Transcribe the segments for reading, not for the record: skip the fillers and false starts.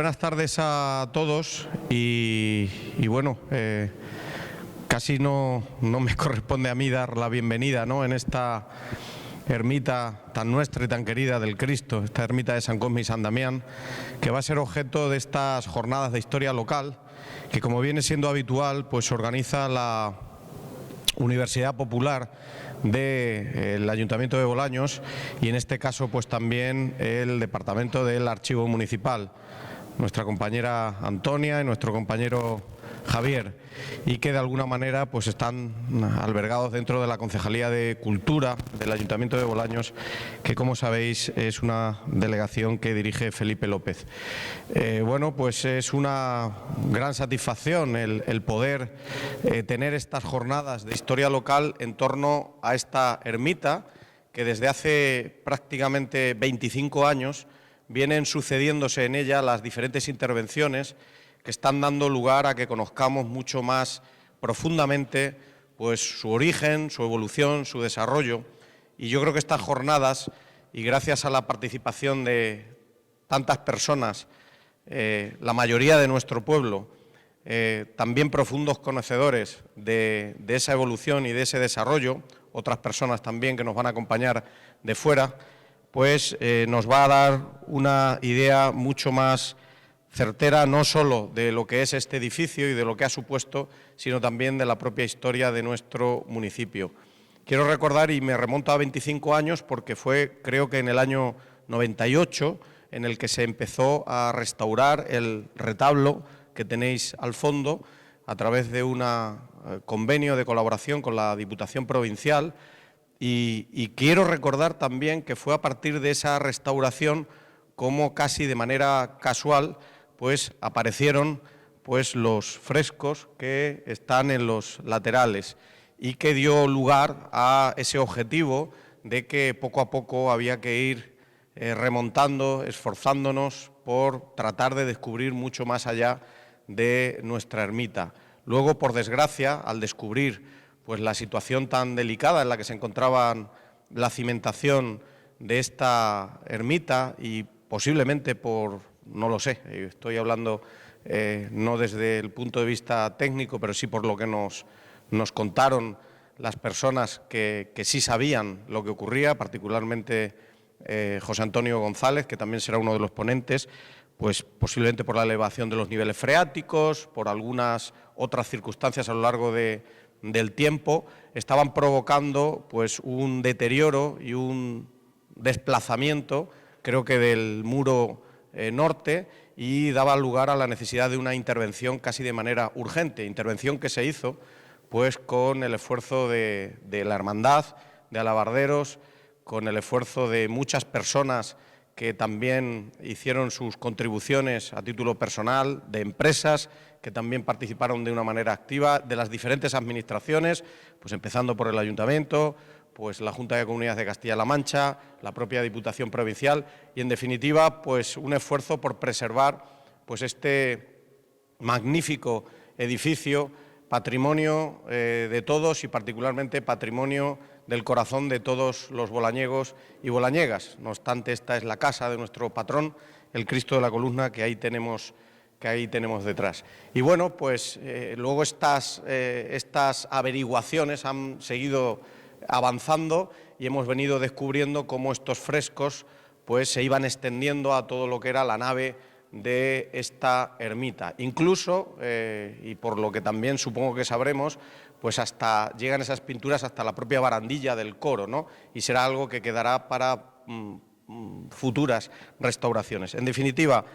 buenas tardes a todos y bueno, casi no me corresponde a mí dar la bienvenida, ¿no?, en esta ermita tan nuestra y tan querida del Cristo, esta ermita de San Cosme y San Damián, que va a ser objeto de estas jornadas de historia local, que, como viene siendo habitual, pues organiza la Universidad Popular del Ayuntamiento de Bolaños y, en este caso, pues también el Departamento del Archivo Municipal, nuestra compañera Antonia y nuestro compañero Javier, y que de alguna manera pues están albergados dentro de la Concejalía de Cultura del Ayuntamiento de Bolaños, que, como sabéis, es una delegación que dirige Felipe López. Bueno, pues es una gran satisfacción el poder tener estas jornadas de historia local en torno a esta ermita, que desde hace prácticamente 25 años vienen sucediéndose en ella las diferentes intervenciones que están dando lugar a que conozcamos mucho más profundamente pues su origen, su evolución, su desarrollo. Y yo creo que estas jornadas, y gracias a la participación de tantas personas, la mayoría de nuestro pueblo, también profundos conocedores de esa evolución y de ese desarrollo, otras personas también que nos van a acompañar de fuera, pues nos va a dar una idea mucho más certera, no solo de lo que es este edificio y de lo que ha supuesto, sino también de la propia historia de nuestro municipio. Quiero recordar, y me remonto a 25 años, porque fue, creo que en el año 98, en el que se empezó a restaurar el retablo que tenéis al fondo, a través de un convenio de colaboración con la Diputación Provincial, y quiero recordar también que fue a partir de esa restauración como, casi de manera casual, pues aparecieron pues los frescos que están en los laterales, y que dio lugar a ese objetivo de que poco a poco había que ir remontando, esforzándonos por tratar de descubrir mucho más allá de nuestra ermita. Luego, por desgracia, al descubrir pues la situación tan delicada en la que se encontraba la cimentación de esta ermita, y posiblemente por, no lo sé, estoy hablando no desde el punto de vista técnico, pero sí por lo que nos contaron las personas que sí sabían lo que ocurría, particularmente José Antonio González, que también será uno de los ponentes, pues posiblemente por la elevación de los niveles freáticos, por algunas otras circunstancias a lo largo del tiempo, estaban provocando pues un deterioro y un desplazamiento, creo que del muro norte, y daba lugar a la necesidad de una intervención casi de manera urgente, intervención que se hizo pues con el esfuerzo de la hermandad, de alabarderos, con el esfuerzo de muchas personas que también hicieron sus contribuciones a título personal, de empresas que también participaron de una manera activa, de las diferentes administraciones, pues empezando por el Ayuntamiento, pues la Junta de Comunidades de Castilla-La Mancha, la propia Diputación Provincial, y en definitiva pues un esfuerzo por preservar pues este magnífico edificio, patrimonio de todos y particularmente patrimonio del corazón de todos los bolañegos y bolañegas. No obstante, esta es la casa de nuestro patrón, el Cristo de la Columna, que ahí tenemos detrás. Y bueno, pues luego estas averiguaciones han seguido avanzando y hemos venido descubriendo cómo estos frescos pues se iban extendiendo a todo lo que era la nave de esta ermita. Incluso, y por lo que también supongo que sabremos, pues hasta llegan esas pinturas hasta la propia barandilla del coro, ¿no? Y será algo que quedará para futuras restauraciones. En definitiva,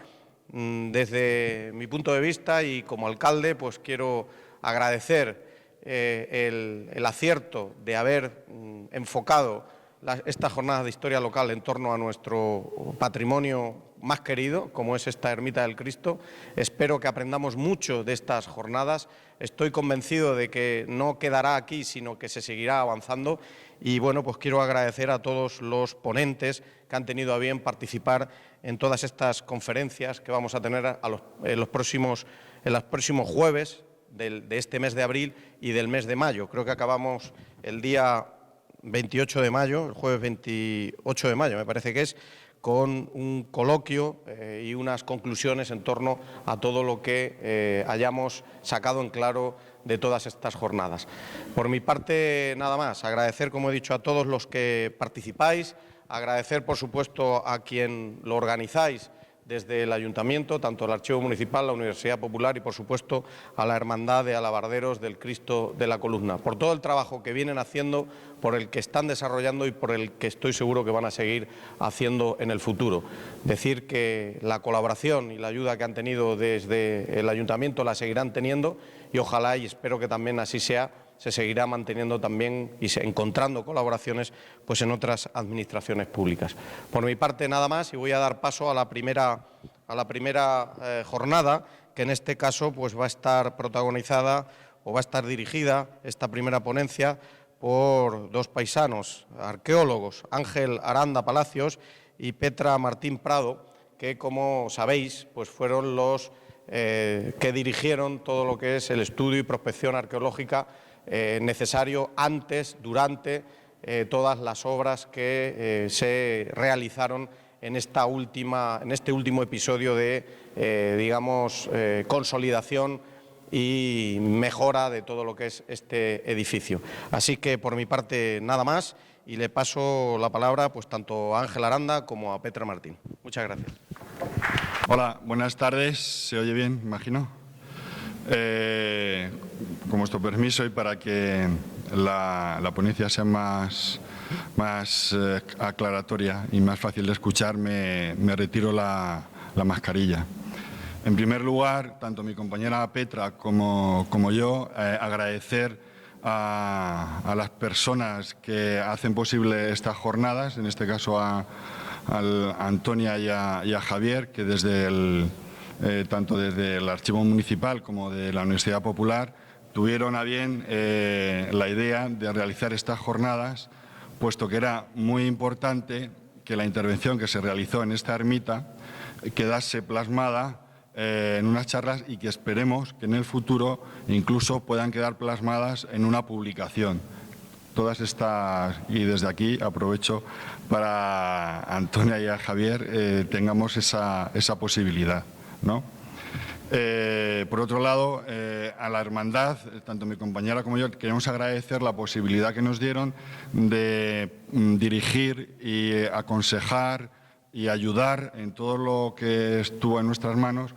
desde mi punto de vista y como alcalde, pues quiero agradecer el acierto de haber enfocado estas jornadas de historia local en torno a nuestro patrimonio más querido, como es esta ermita del Cristo. Espero que aprendamos mucho de estas jornadas. Estoy convencido de que no quedará aquí, sino que se seguirá avanzando. Y bueno, pues quiero agradecer a todos los ponentes que han tenido a bien participar en todas estas conferencias que vamos a tener en los próximos jueves de este mes de abril y del mes de mayo. Creo que acabamos el día 28 de mayo, el jueves 28 de mayo me parece que es, con un coloquio y unas conclusiones en torno a todo lo que hayamos sacado en claro de todas estas jornadas. Por mi parte, nada más. Agradecer, como he dicho, a todos los que participáis, agradecer, por supuesto, a quien lo organizáis desde el Ayuntamiento, tanto el Archivo Municipal, la Universidad Popular y, por supuesto, a la Hermandad de Alabarderos del Cristo de la Columna, por todo el trabajo que vienen haciendo, por el que están desarrollando y por el que estoy seguro que van a seguir haciendo en el futuro. Decir que la colaboración y la ayuda que han tenido desde el Ayuntamiento la seguirán teniendo y ojalá, y espero que también así sea, se seguirá manteniendo también y encontrando colaboraciones pues en otras administraciones públicas. Por mi parte, nada más, y voy a dar paso a la primera jornada, que en este caso pues va a estar protagonizada o va a estar dirigida esta primera ponencia por dos paisanos, arqueólogos, Ángel Aranda Palacios y Petra Martín Prado, que, como sabéis, pues fueron los que dirigieron todo lo que es el estudio y prospección arqueológica necesario antes, durante todas las obras que se realizaron en este último episodio de, consolidación y mejora de todo lo que es este edificio. Así que, por mi parte, nada más, y le paso la palabra pues tanto a Ángel Aranda como a Petra Martín. Muchas gracias. Hola, buenas tardes. ¿Se oye bien, imagino? Con vuestro permiso y para que la ponencia sea más aclaratoria y más fácil de escuchar, me retiro la mascarilla. En primer lugar, tanto mi compañera Petra como yo, agradecer a las personas que hacen posible estas jornadas, en este caso a Antonia y a Javier, que tanto desde el Archivo Municipal como de la Universidad Popular tuvieron a bien la idea de realizar estas jornadas, puesto que era muy importante que la intervención que se realizó en esta ermita quedase plasmada en unas charlas y que esperemos que en el futuro incluso puedan quedar plasmadas en una publicación. Todas estas, y desde aquí aprovecho para Antonia y a Javier, tengamos esa posibilidad, ¿no? Por otro lado, a la hermandad, tanto mi compañera como yo, queremos agradecer la posibilidad que nos dieron de dirigir y aconsejar y ayudar en todo lo que estuvo en nuestras manos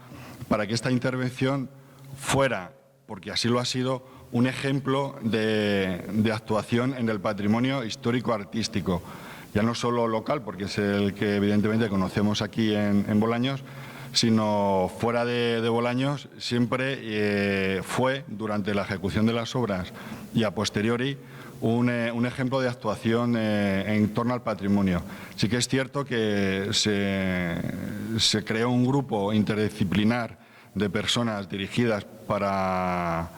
para que esta intervención fuera, porque así lo ha sido, un ejemplo de actuación en el patrimonio histórico-artístico, ya no solo local, porque es el que evidentemente conocemos aquí en Bolaños, sino fuera de Bolaños siempre fue, durante la ejecución de las obras y a posteriori, un ejemplo de actuación en torno al patrimonio. Sí que es cierto que se creó un grupo interdisciplinar de personas dirigidas para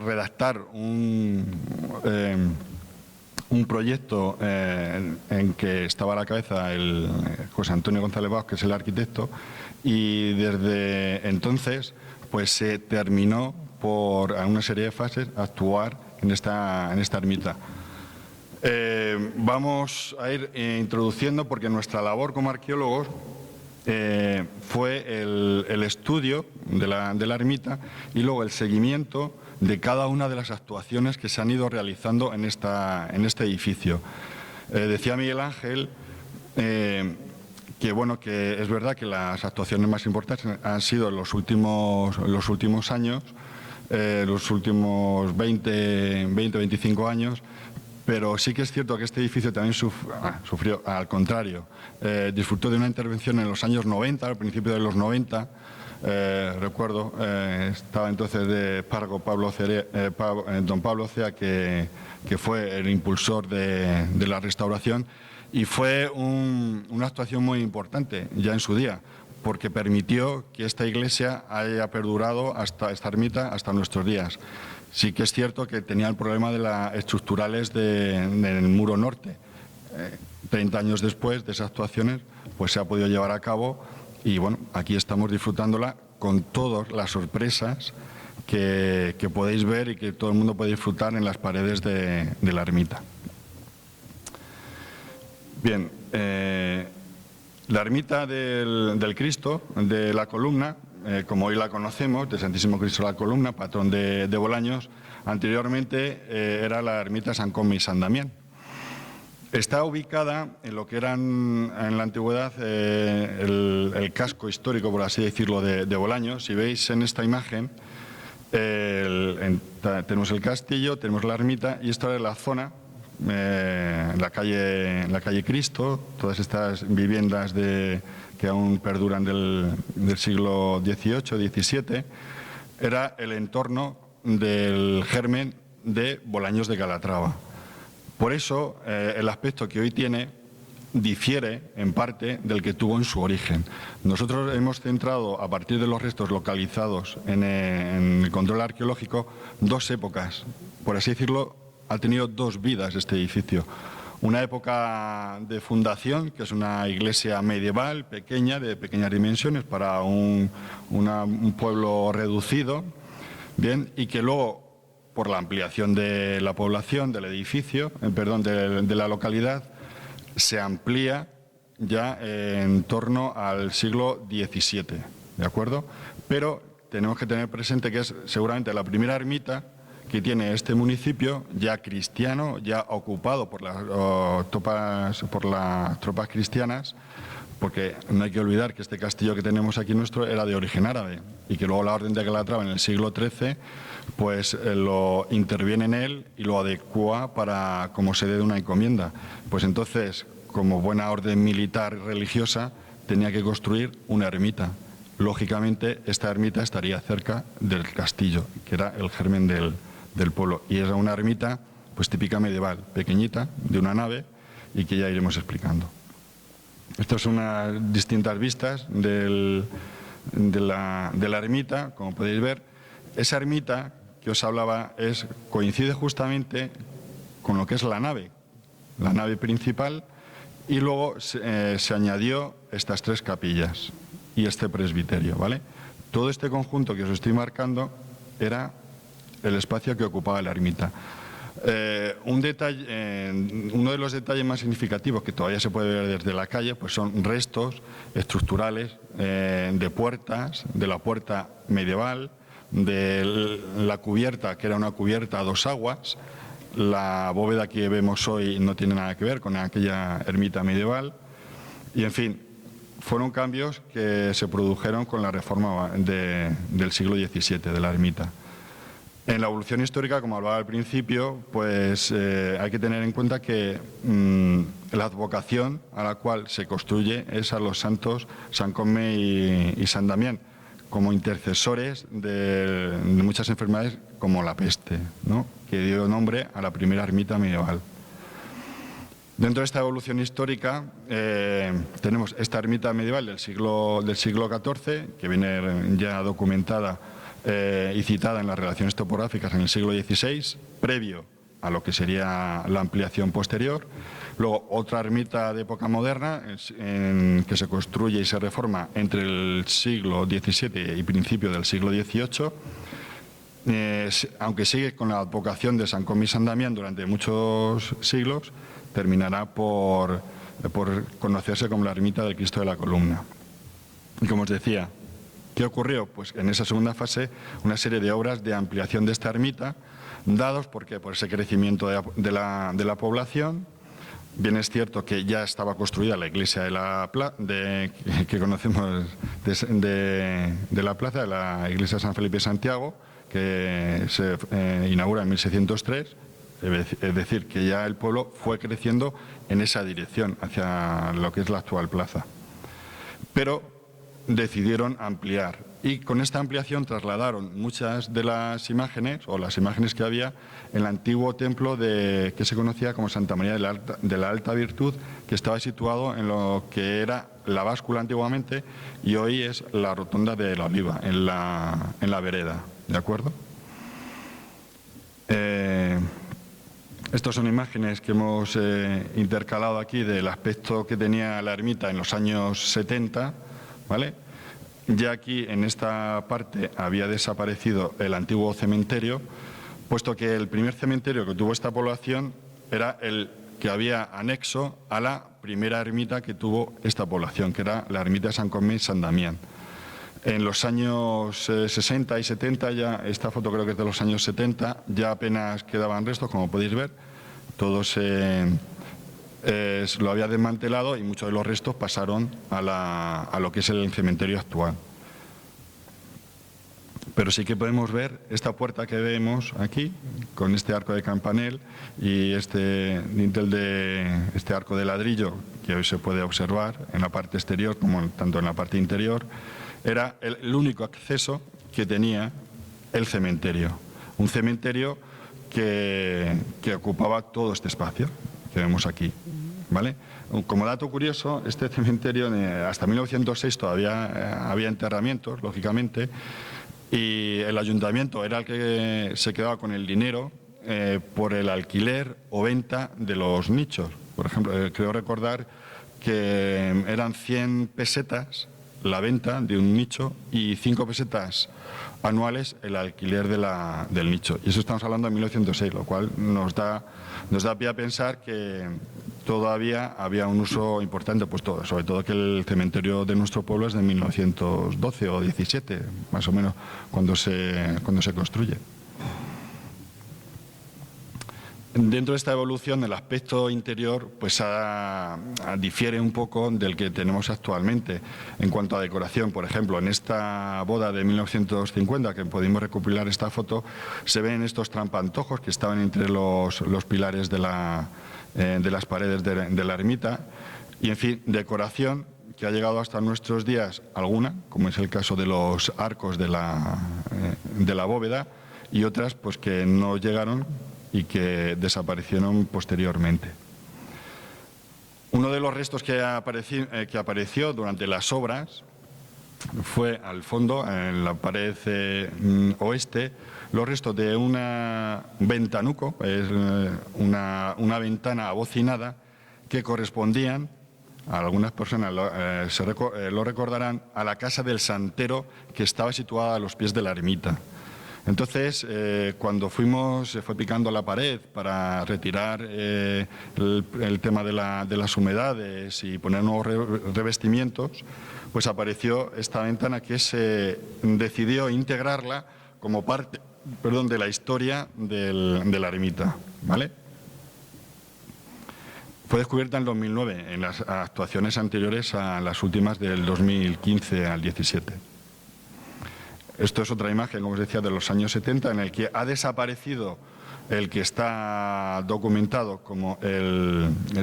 redactar un proyecto en que estaba a la cabeza el José Antonio González Baos, que es el arquitecto, y desde entonces pues se terminó por una serie de fases actuar en esta ermita. Vamos a ir introduciendo, porque nuestra labor como arqueólogos fue el estudio de la ermita y luego el seguimiento de cada una de las actuaciones que se han ido realizando en este edificio. Decía Miguel Ángel que es verdad que las actuaciones más importantes han sido en los últimos años, los últimos 20-25 años, pero sí que es cierto que este edificio también sufrió, al contrario, disfrutó de una intervención en los años 90, al principio de los 90, recuerdo, estaba entonces de Pargo don Pablo Cea, que fue el impulsor de la restauración, y fue una actuación muy importante ya en su día, porque permitió que esta iglesia haya perdurado esta ermita hasta nuestros días. Sí que es cierto que tenía el problema de las estructurales del muro norte. 30 años después de esas actuaciones, pues se ha podido llevar a cabo y bueno, aquí estamos disfrutándola con todas las sorpresas que podéis ver y que todo el mundo puede disfrutar en las paredes de la ermita. Bien, la ermita del Cristo de la Columna, como hoy la conocemos, del Santísimo Cristo de la Columna, patrón de Bolaños, anteriormente era la ermita San Cosme y San Damián. Está ubicada en lo que eran en la antigüedad el casco histórico, por así decirlo, de Bolaños. Si veis en esta imagen, tenemos el castillo, tenemos la ermita y esta es la zona, la calle Cristo, todas estas viviendas que aún perduran del siglo XVIII, XVII, era el entorno del germen de Bolaños de Calatrava. Por eso, el aspecto que hoy tiene difiere en parte del que tuvo en su origen. Nosotros hemos centrado, a partir de los restos localizados en el control arqueológico, dos épocas. Por así decirlo, ha tenido dos vidas este edificio. Una época de fundación, que es una iglesia medieval, pequeña, de pequeñas dimensiones, para un pueblo reducido, bien, y que luego, por la ampliación de la población, del edificio, de la localidad, se amplía ya en torno al siglo XVII, ¿de acuerdo? Pero tenemos que tener presente que es seguramente la primera ermita que tiene este municipio, ya cristiano, ya ocupado por las tropas cristianas, porque no hay que olvidar que este castillo que tenemos aquí nuestro era de origen árabe y que luego la Orden de Calatrava en el siglo XIII pues lo interviene en él y lo adecua para como sede de una encomienda. Pues entonces, como buena orden militar religiosa, tenía que construir una ermita. Lógicamente, esta ermita estaría cerca del castillo, que era el germen del pueblo. Y era una ermita pues típica medieval, pequeñita, de una nave, y que ya iremos explicando. Estas son unas distintas vistas de la ermita, como podéis ver. Esa ermita que os hablaba coincide justamente con lo que es la nave principal, y luego se añadió estas tres capillas y este presbiterio, ¿vale? Todo este conjunto que os estoy marcando era el espacio que ocupaba la ermita. Uno de los detalles más significativos que todavía se puede ver desde la calle pues son restos estructurales de puertas, de la puerta medieval, de la cubierta, que era una cubierta a dos aguas. La bóveda que vemos hoy no tiene nada que ver con aquella ermita medieval. Y en fin, fueron cambios que se produjeron con la reforma del siglo XVII de la ermita. En la evolución histórica, como hablaba al principio, pues hay que tener en cuenta que la advocación a la cual se construye es a los santos San Cosme y San Damián, como intercesores de muchas enfermedades como la peste, ¿no?, que dio nombre a la primera ermita medieval. Dentro de esta evolución histórica tenemos esta ermita medieval del siglo XIV, que viene ya documentada y citada en las relaciones topográficas en el siglo XVI, previo a lo que sería la ampliación posterior. Luego otra ermita de época moderna que se construye y se reforma entre el siglo XVII y principio del siglo XVIII, aunque sigue con la advocación de San Cosme y San Damián durante muchos siglos, terminará por conocerse como la ermita del Cristo de la Columna. Y como os decía, ¿qué ocurrió? Pues en esa segunda fase una serie de obras de ampliación de esta ermita, dados por ese crecimiento de la población. Bien es cierto que ya estaba construida la iglesia que conocemos de la plaza, de la iglesia de San Felipe y Santiago, que se inaugura en 1603, es decir, que ya el pueblo fue creciendo en esa dirección, hacia lo que es la actual plaza. Pero decidieron ampliar y con esta ampliación trasladaron muchas de las imágenes o las imágenes que había en el antiguo templo que se conocía como Santa María de la Alta Virtud, que estaba situado en lo que era la báscula antiguamente y hoy es la rotonda de la Oliva, en la vereda, ¿de acuerdo? Estas son imágenes que hemos intercalado aquí del aspecto que tenía la ermita en los años 70, ¿vale? Ya aquí en esta parte había desaparecido el antiguo cementerio, puesto que el primer cementerio que tuvo esta población era el que había anexo a la primera ermita que tuvo esta población, que era la ermita de San Comé y San Damián. En los años 60 y 70, ya esta foto creo que es de los años 70, ya apenas quedaban restos, como podéis ver. Todo lo había desmantelado y muchos de los restos pasaron a lo que es el cementerio actual. Pero sí que podemos ver esta puerta que vemos aquí, con este arco de campanel y este dintel este arco de ladrillo que hoy se puede observar en la parte exterior como tanto en la parte interior. Era el único acceso que tenía el cementerio. Un cementerio que ocupaba todo este espacio que vemos aquí, ¿vale? Como dato curioso, este cementerio hasta 1906 todavía había enterramientos, lógicamente, y el ayuntamiento era el que se quedaba con el dinero por el alquiler o venta de los nichos. Por ejemplo, creo recordar que eran 100 pesetas la venta de un nicho y 5 pesetas anuales el alquiler del nicho. Y eso estamos hablando de 1906, lo cual nos da pie a pensar que todavía había un uso importante, pues sobre todo que el cementerio de nuestro pueblo es de 1912 o 17, más o menos, cuando se construye. Dentro de esta evolución, el aspecto interior pues difiere un poco del que tenemos actualmente. En cuanto a decoración, por ejemplo, en esta boda de 1950, que pudimos recopilar esta foto, se ven estos trampantojos que estaban entre los pilares de las paredes de la ermita. Y, en fin, decoración que ha llegado hasta nuestros días, alguna, como es el caso de los arcos de la bóveda, y otras pues que no llegaron y que desaparecieron posteriormente. Uno de los restos que apareció durante las obras fue al fondo, en la pared oeste, los restos de una ventanuco, es una ventana abocinada que correspondían, a algunas personas lo recordarán, a la casa del santero que estaba situada a los pies de la ermita. Entonces, cuando se fue picando la pared para retirar el tema de las humedades y poner nuevos revestimientos, pues apareció esta ventana que se decidió integrarla como parte, de la historia de la ermita, ¿vale? Fue descubierta en 2009, en las actuaciones anteriores a las últimas del 2015 al 17. Esto es otra imagen, como os decía, de los años 70, en el que ha desaparecido el que está documentado como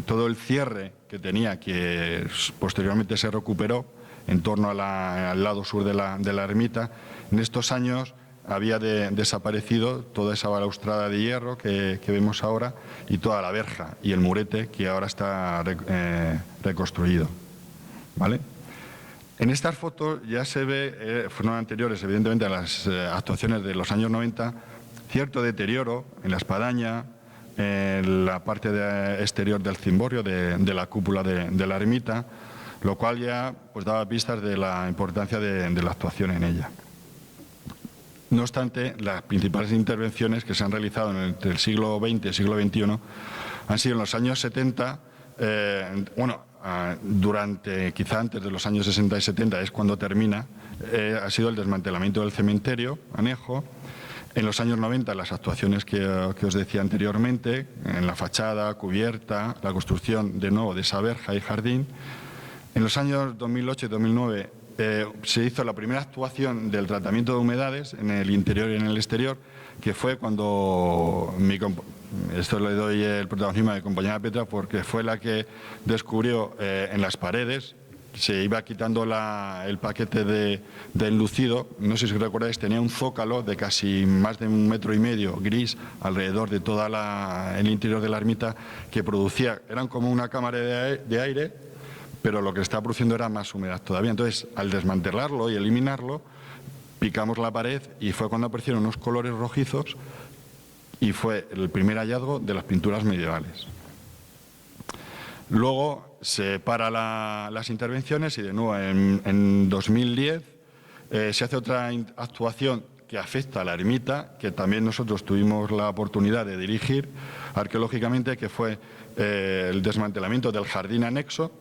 todo el cierre que tenía, que posteriormente se recuperó en torno al lado sur de la ermita. En estos años había desaparecido toda esa balaustrada de hierro que vemos ahora y toda la verja y el murete que ahora está reconstruido, ¿vale? En estas fotos ya se ve, fueron anteriores evidentemente a las actuaciones de los años 90, cierto deterioro en la espadaña, en la parte exterior del cimborrio, de la cúpula de la ermita, lo cual ya pues daba pistas de la importancia de la actuación en ella. No obstante, las principales intervenciones que se han realizado entre el siglo XX y el siglo XXI han sido en los años 70, quizá antes de los años 60 y 70 es cuando termina, ha sido el desmantelamiento del cementerio anejo. En los años 90 las actuaciones que os decía anteriormente, en la fachada, cubierta, la construcción de nuevo de esa verja y jardín. En los años 2008 y 2009 se hizo la primera actuación del tratamiento de humedades en el interior y en el exterior, que fue cuando esto le doy el protagonismo a mi compañera Petra, porque fue la que descubrió en las paredes, se iba quitando el paquete de enlucido, no sé si recordáis, tenía un zócalo de casi más de 1,5 metros gris alrededor de todo el interior de la ermita, que producía, eran como una cámara de aire, pero lo que estaba produciendo era más humedad todavía. Entonces, al desmantelarlo y eliminarlo, picamos la pared y fue cuando aparecieron unos colores rojizos y fue el primer hallazgo de las pinturas medievales. Luego se para las intervenciones y de nuevo en 2010 se hace otra actuación que afecta a la ermita, que también nosotros tuvimos la oportunidad de dirigir arqueológicamente, que fue el desmantelamiento del jardín anexo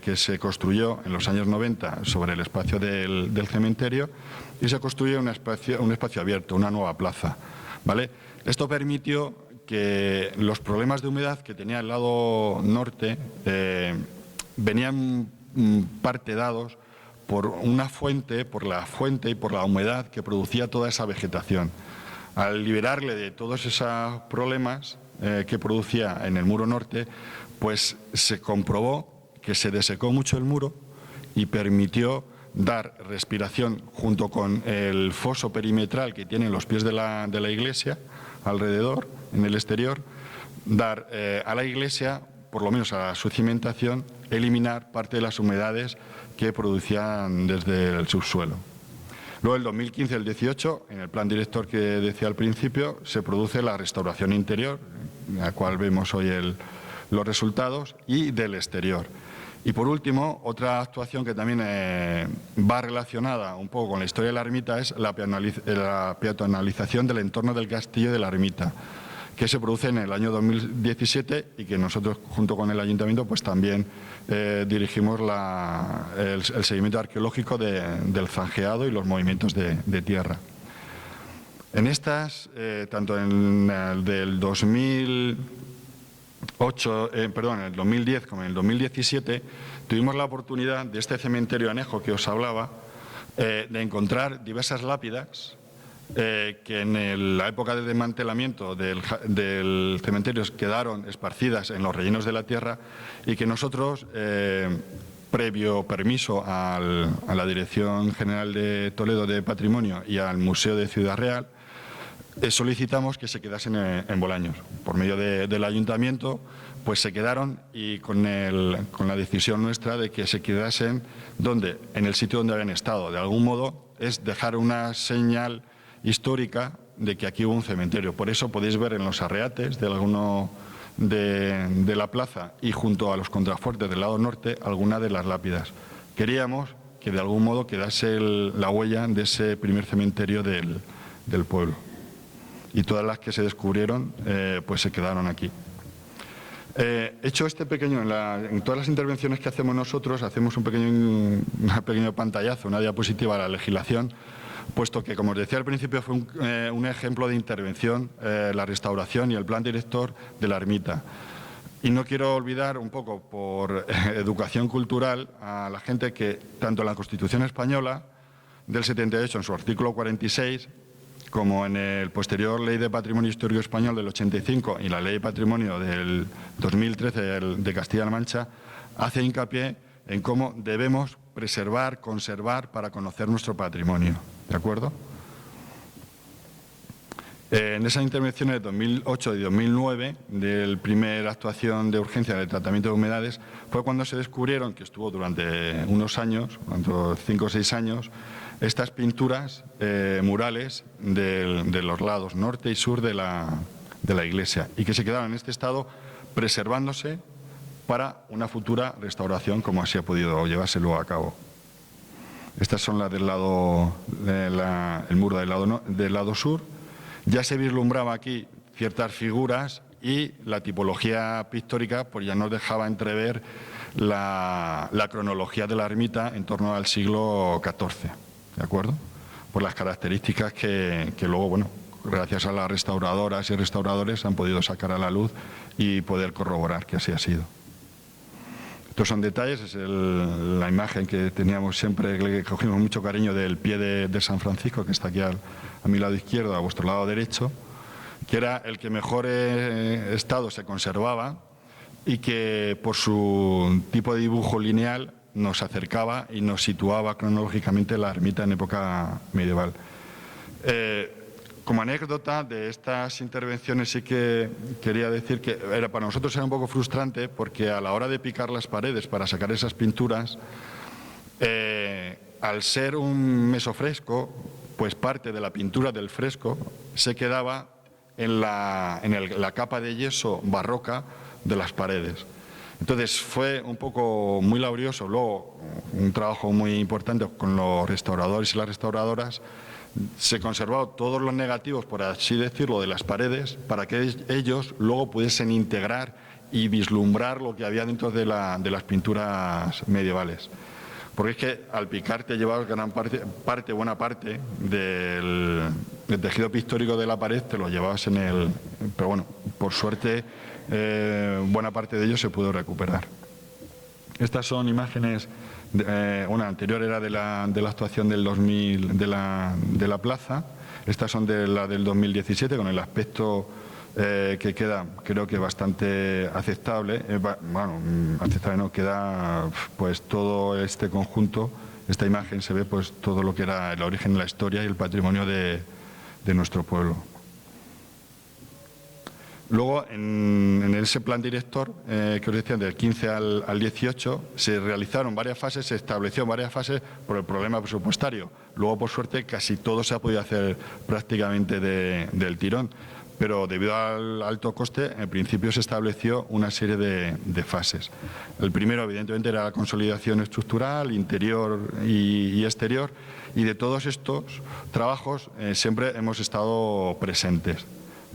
que se construyó en los años 90 sobre el espacio del cementerio, y se construyó un espacio abierto, una nueva plaza, ¿vale? Esto permitió que los problemas de humedad que tenía el lado norte venían parte dados por una fuente, por la fuente y por la humedad que producía toda esa vegetación. Al liberarle de todos esos problemas que producía en el muro norte, pues se comprobó que se desecó mucho el muro y permitió dar respiración junto con el foso perimetral que tienen los pies de la iglesia alrededor, en el exterior, dar a la iglesia, por lo menos a su cimentación, eliminar parte de las humedades que producían desde el subsuelo. Luego, el 2015 y el 18, en el plan director que decía al principio, se produce la restauración interior, en la cual vemos hoy los resultados, y del exterior. Y por último, otra actuación que también va relacionada un poco con la historia de la ermita es la peatonalización del entorno del castillo de la ermita, que se produce en el año 2017 y que nosotros, junto con el ayuntamiento, pues también dirigimos el seguimiento arqueológico del zanjeado y los movimientos de tierra. En estas, tanto en el del 2010 como en el 2017, tuvimos la oportunidad de este cementerio anejo que os hablaba, de encontrar diversas lápidas que en la época de desmantelamiento del cementerio quedaron esparcidas en los rellenos de la tierra, y que nosotros, previo permiso a la Dirección General de Toledo de Patrimonio y al Museo de Ciudad Real, solicitamos que se quedasen en Bolaños. Por medio del ayuntamiento, pues se quedaron, y con la decisión nuestra de que se quedasen en el sitio donde habían estado. De algún modo es dejar una señal histórica de que aquí hubo un cementerio. Por eso podéis ver en los arreates de alguno de la plaza y junto a los contrafuertes del lado norte alguna de las lápidas. Queríamos que de algún modo quedase la huella de ese primer cementerio del pueblo. Y todas las que se descubrieron pues se quedaron aquí. Hecho este pequeño, en todas las intervenciones que hacemos nosotros, hacemos un pequeño pantallazo, una diapositiva a la legislación, puesto que, como os decía al principio, fue un ejemplo de intervención, la restauración y el plan director de la ermita. Y no quiero olvidar, un poco por educación cultural, a la gente que tanto en la Constitución española del 78, en su artículo 46, como en el posterior Ley de Patrimonio Histórico Español del 85 y la Ley de Patrimonio del 2013 de Castilla-La Mancha, hace hincapié en cómo debemos preservar, conservar, para conocer nuestro patrimonio. ¿De acuerdo? En esas intervenciones de 2008 y 2009, del primer actuación de urgencia de tratamiento de humedades, fue cuando se descubrieron, que estuvo durante unos años, 5 o 6 años, estas pinturas murales de los lados norte y sur de la iglesia, y que se quedaron en este estado preservándose para una futura restauración, como así ha podido llevarse luego a cabo. Estas son las del lado, el muro del lado sur. Ya se vislumbraba aquí ciertas figuras, y la tipología pictórica pues ya nos dejaba entrever la cronología de la ermita en torno al siglo XIV, ¿de acuerdo? Por las características que luego, bueno, gracias a las restauradoras y restauradores han podido sacar a la luz y poder corroborar que así ha sido. Estos son detalles, es la imagen que teníamos siempre, que le cogimos mucho cariño, del pie de San Francisco, que está aquí a mi lado izquierdo, a vuestro lado derecho, que era el que mejor estado se conservaba y que por su tipo de dibujo lineal nos acercaba y nos situaba cronológicamente la ermita en época medieval. Como anécdota de estas intervenciones, sí que quería decir que para nosotros era un poco frustrante, porque a la hora de picar las paredes para sacar esas pinturas, al ser un mesofresco, pues parte de la pintura del fresco se quedaba en la capa de yeso barroca de las paredes. Entonces fue un poco muy laborioso, luego un trabajo muy importante con los restauradores y las restauradoras, Se conservaron todos los negativos, por así decirlo, de las paredes para que ellos luego pudiesen integrar y vislumbrar lo que había dentro de las pinturas medievales. Porque es que al picar te llevabas buena parte del tejido pictórico de la pared, te lo llevabas en el... Pero bueno, por suerte, buena parte de ello se pudo recuperar. Estas son imágenes, una anterior era de la actuación del 2000 de la plaza, estas son de la del 2017 con el aspecto que queda, creo que bastante aceptable. Bueno, aceptable no, queda pues todo este conjunto, esta imagen se ve pues todo lo que era el origen, la historia y el patrimonio de nuestro pueblo. Luego, en ese plan director que os decía, del 15 al 18, se realizaron varias fases, se establecieron varias fases por el problema presupuestario. Luego, por suerte, casi todo se ha podido hacer prácticamente del tirón. Pero debido al alto coste, en principio se estableció una serie de fases. El primero, evidentemente, era la consolidación estructural, interior y exterior. Y de todos estos trabajos siempre hemos estado presentes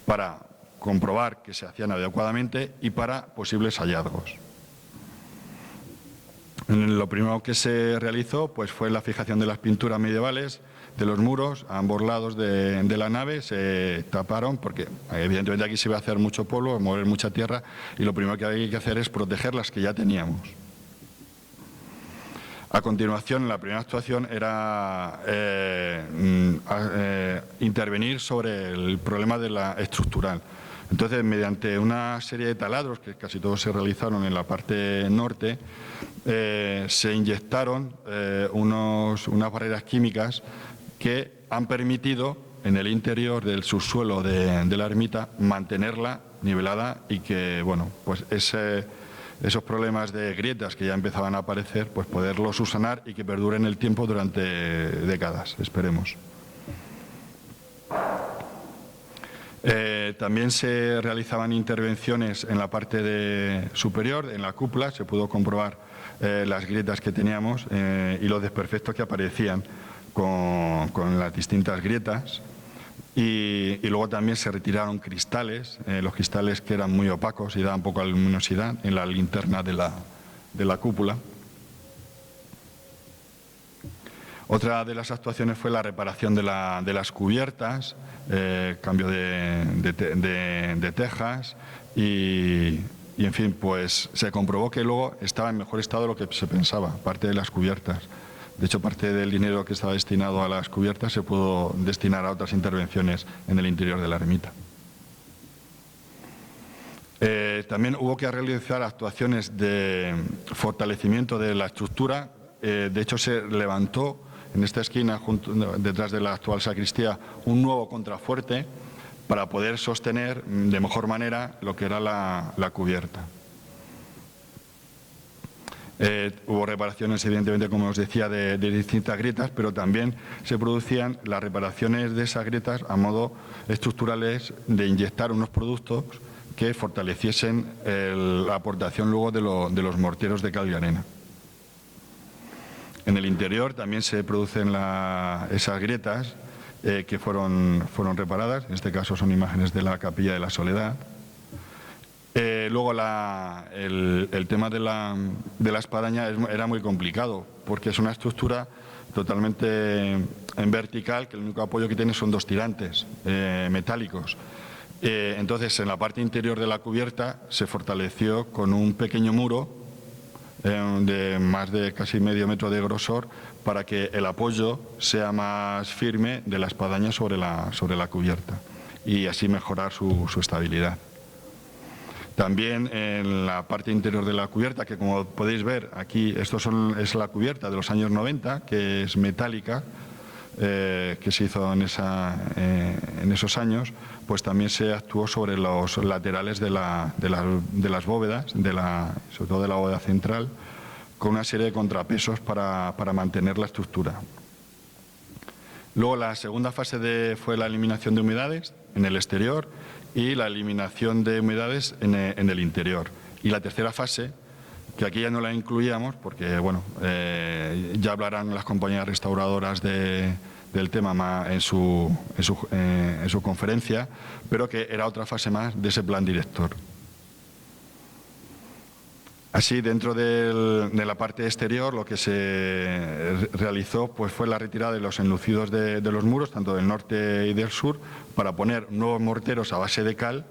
para comprobar que se hacían adecuadamente y para posibles hallazgos. Lo primero que se realizó pues, fue la fijación de las pinturas medievales de los muros a ambos lados de la nave. Se taparon porque evidentemente aquí se iba a hacer mucho polvo, mover mucha tierra, y lo primero que hay que hacer es proteger las que ya teníamos. A continuación, la primera actuación era intervenir sobre el problema de la estructural. Entonces, mediante una serie de taladros, que casi todos se realizaron en la parte norte, se inyectaron unas barreras químicas que han permitido en el interior del subsuelo de la ermita mantenerla nivelada y que, bueno, pues esos problemas de grietas que ya empezaban a aparecer, pues poderlos subsanar y que perduren el tiempo durante décadas, esperemos. También se realizaban intervenciones en la parte superior, en la cúpula, se pudo comprobar las grietas que teníamos y los desperfectos que aparecían con las distintas grietas. Y luego también se retiraron cristales, los cristales que eran muy opacos y daban poca luminosidad en la linterna de la cúpula. Otra de las actuaciones fue la reparación de las cubiertas, cambio de tejas y en fin, pues se comprobó que luego estaba en mejor estado de lo que se pensaba, parte de las cubiertas. De hecho, parte del dinero que estaba destinado a las cubiertas se pudo destinar a otras intervenciones en el interior de la ermita. También hubo que realizar actuaciones de fortalecimiento de la estructura. De hecho, se levantó en esta esquina, detrás de la actual sacristía, un nuevo contrafuerte para poder sostener de mejor manera lo que era la cubierta. Hubo reparaciones, evidentemente, como os decía, de distintas grietas, pero también se producían las reparaciones de esas grietas a modo estructurales de inyectar unos productos que fortaleciesen la aportación luego de los morteros de cal y arena. En el interior también se producen esas grietas que fueron reparadas, en este caso son imágenes de la Capilla de la Soledad. Luego el tema de la espadaña era muy complicado porque es una estructura totalmente en vertical, que el único apoyo que tiene son dos tirantes metálicos. Entonces, en la parte interior de la cubierta se fortaleció con un pequeño muro de más de casi medio metro de grosor para que el apoyo sea más firme de la espadaña sobre la cubierta y así mejorar su estabilidad. También en la parte interior de la cubierta, que como podéis ver aquí, es la cubierta de los años 90, que es metálica, que se hizo en esos años, pues también se actuó sobre los laterales de las bóvedas, sobre todo de la bóveda central, con una serie de contrapesos para mantener la estructura. Luego la segunda fase fue la eliminación de humedades en el exterior y la eliminación de humedades en el interior. Y la tercera fase, que aquí ya no la incluíamos porque bueno, ya hablarán las compañías restauradoras de del tema en su conferencia, pero que era otra fase más de ese plan director. Así, dentro de la parte exterior, lo que se realizó pues, fue la retirada de los enlucidos de los muros, tanto del norte y del sur, para poner nuevos morteros a base de cal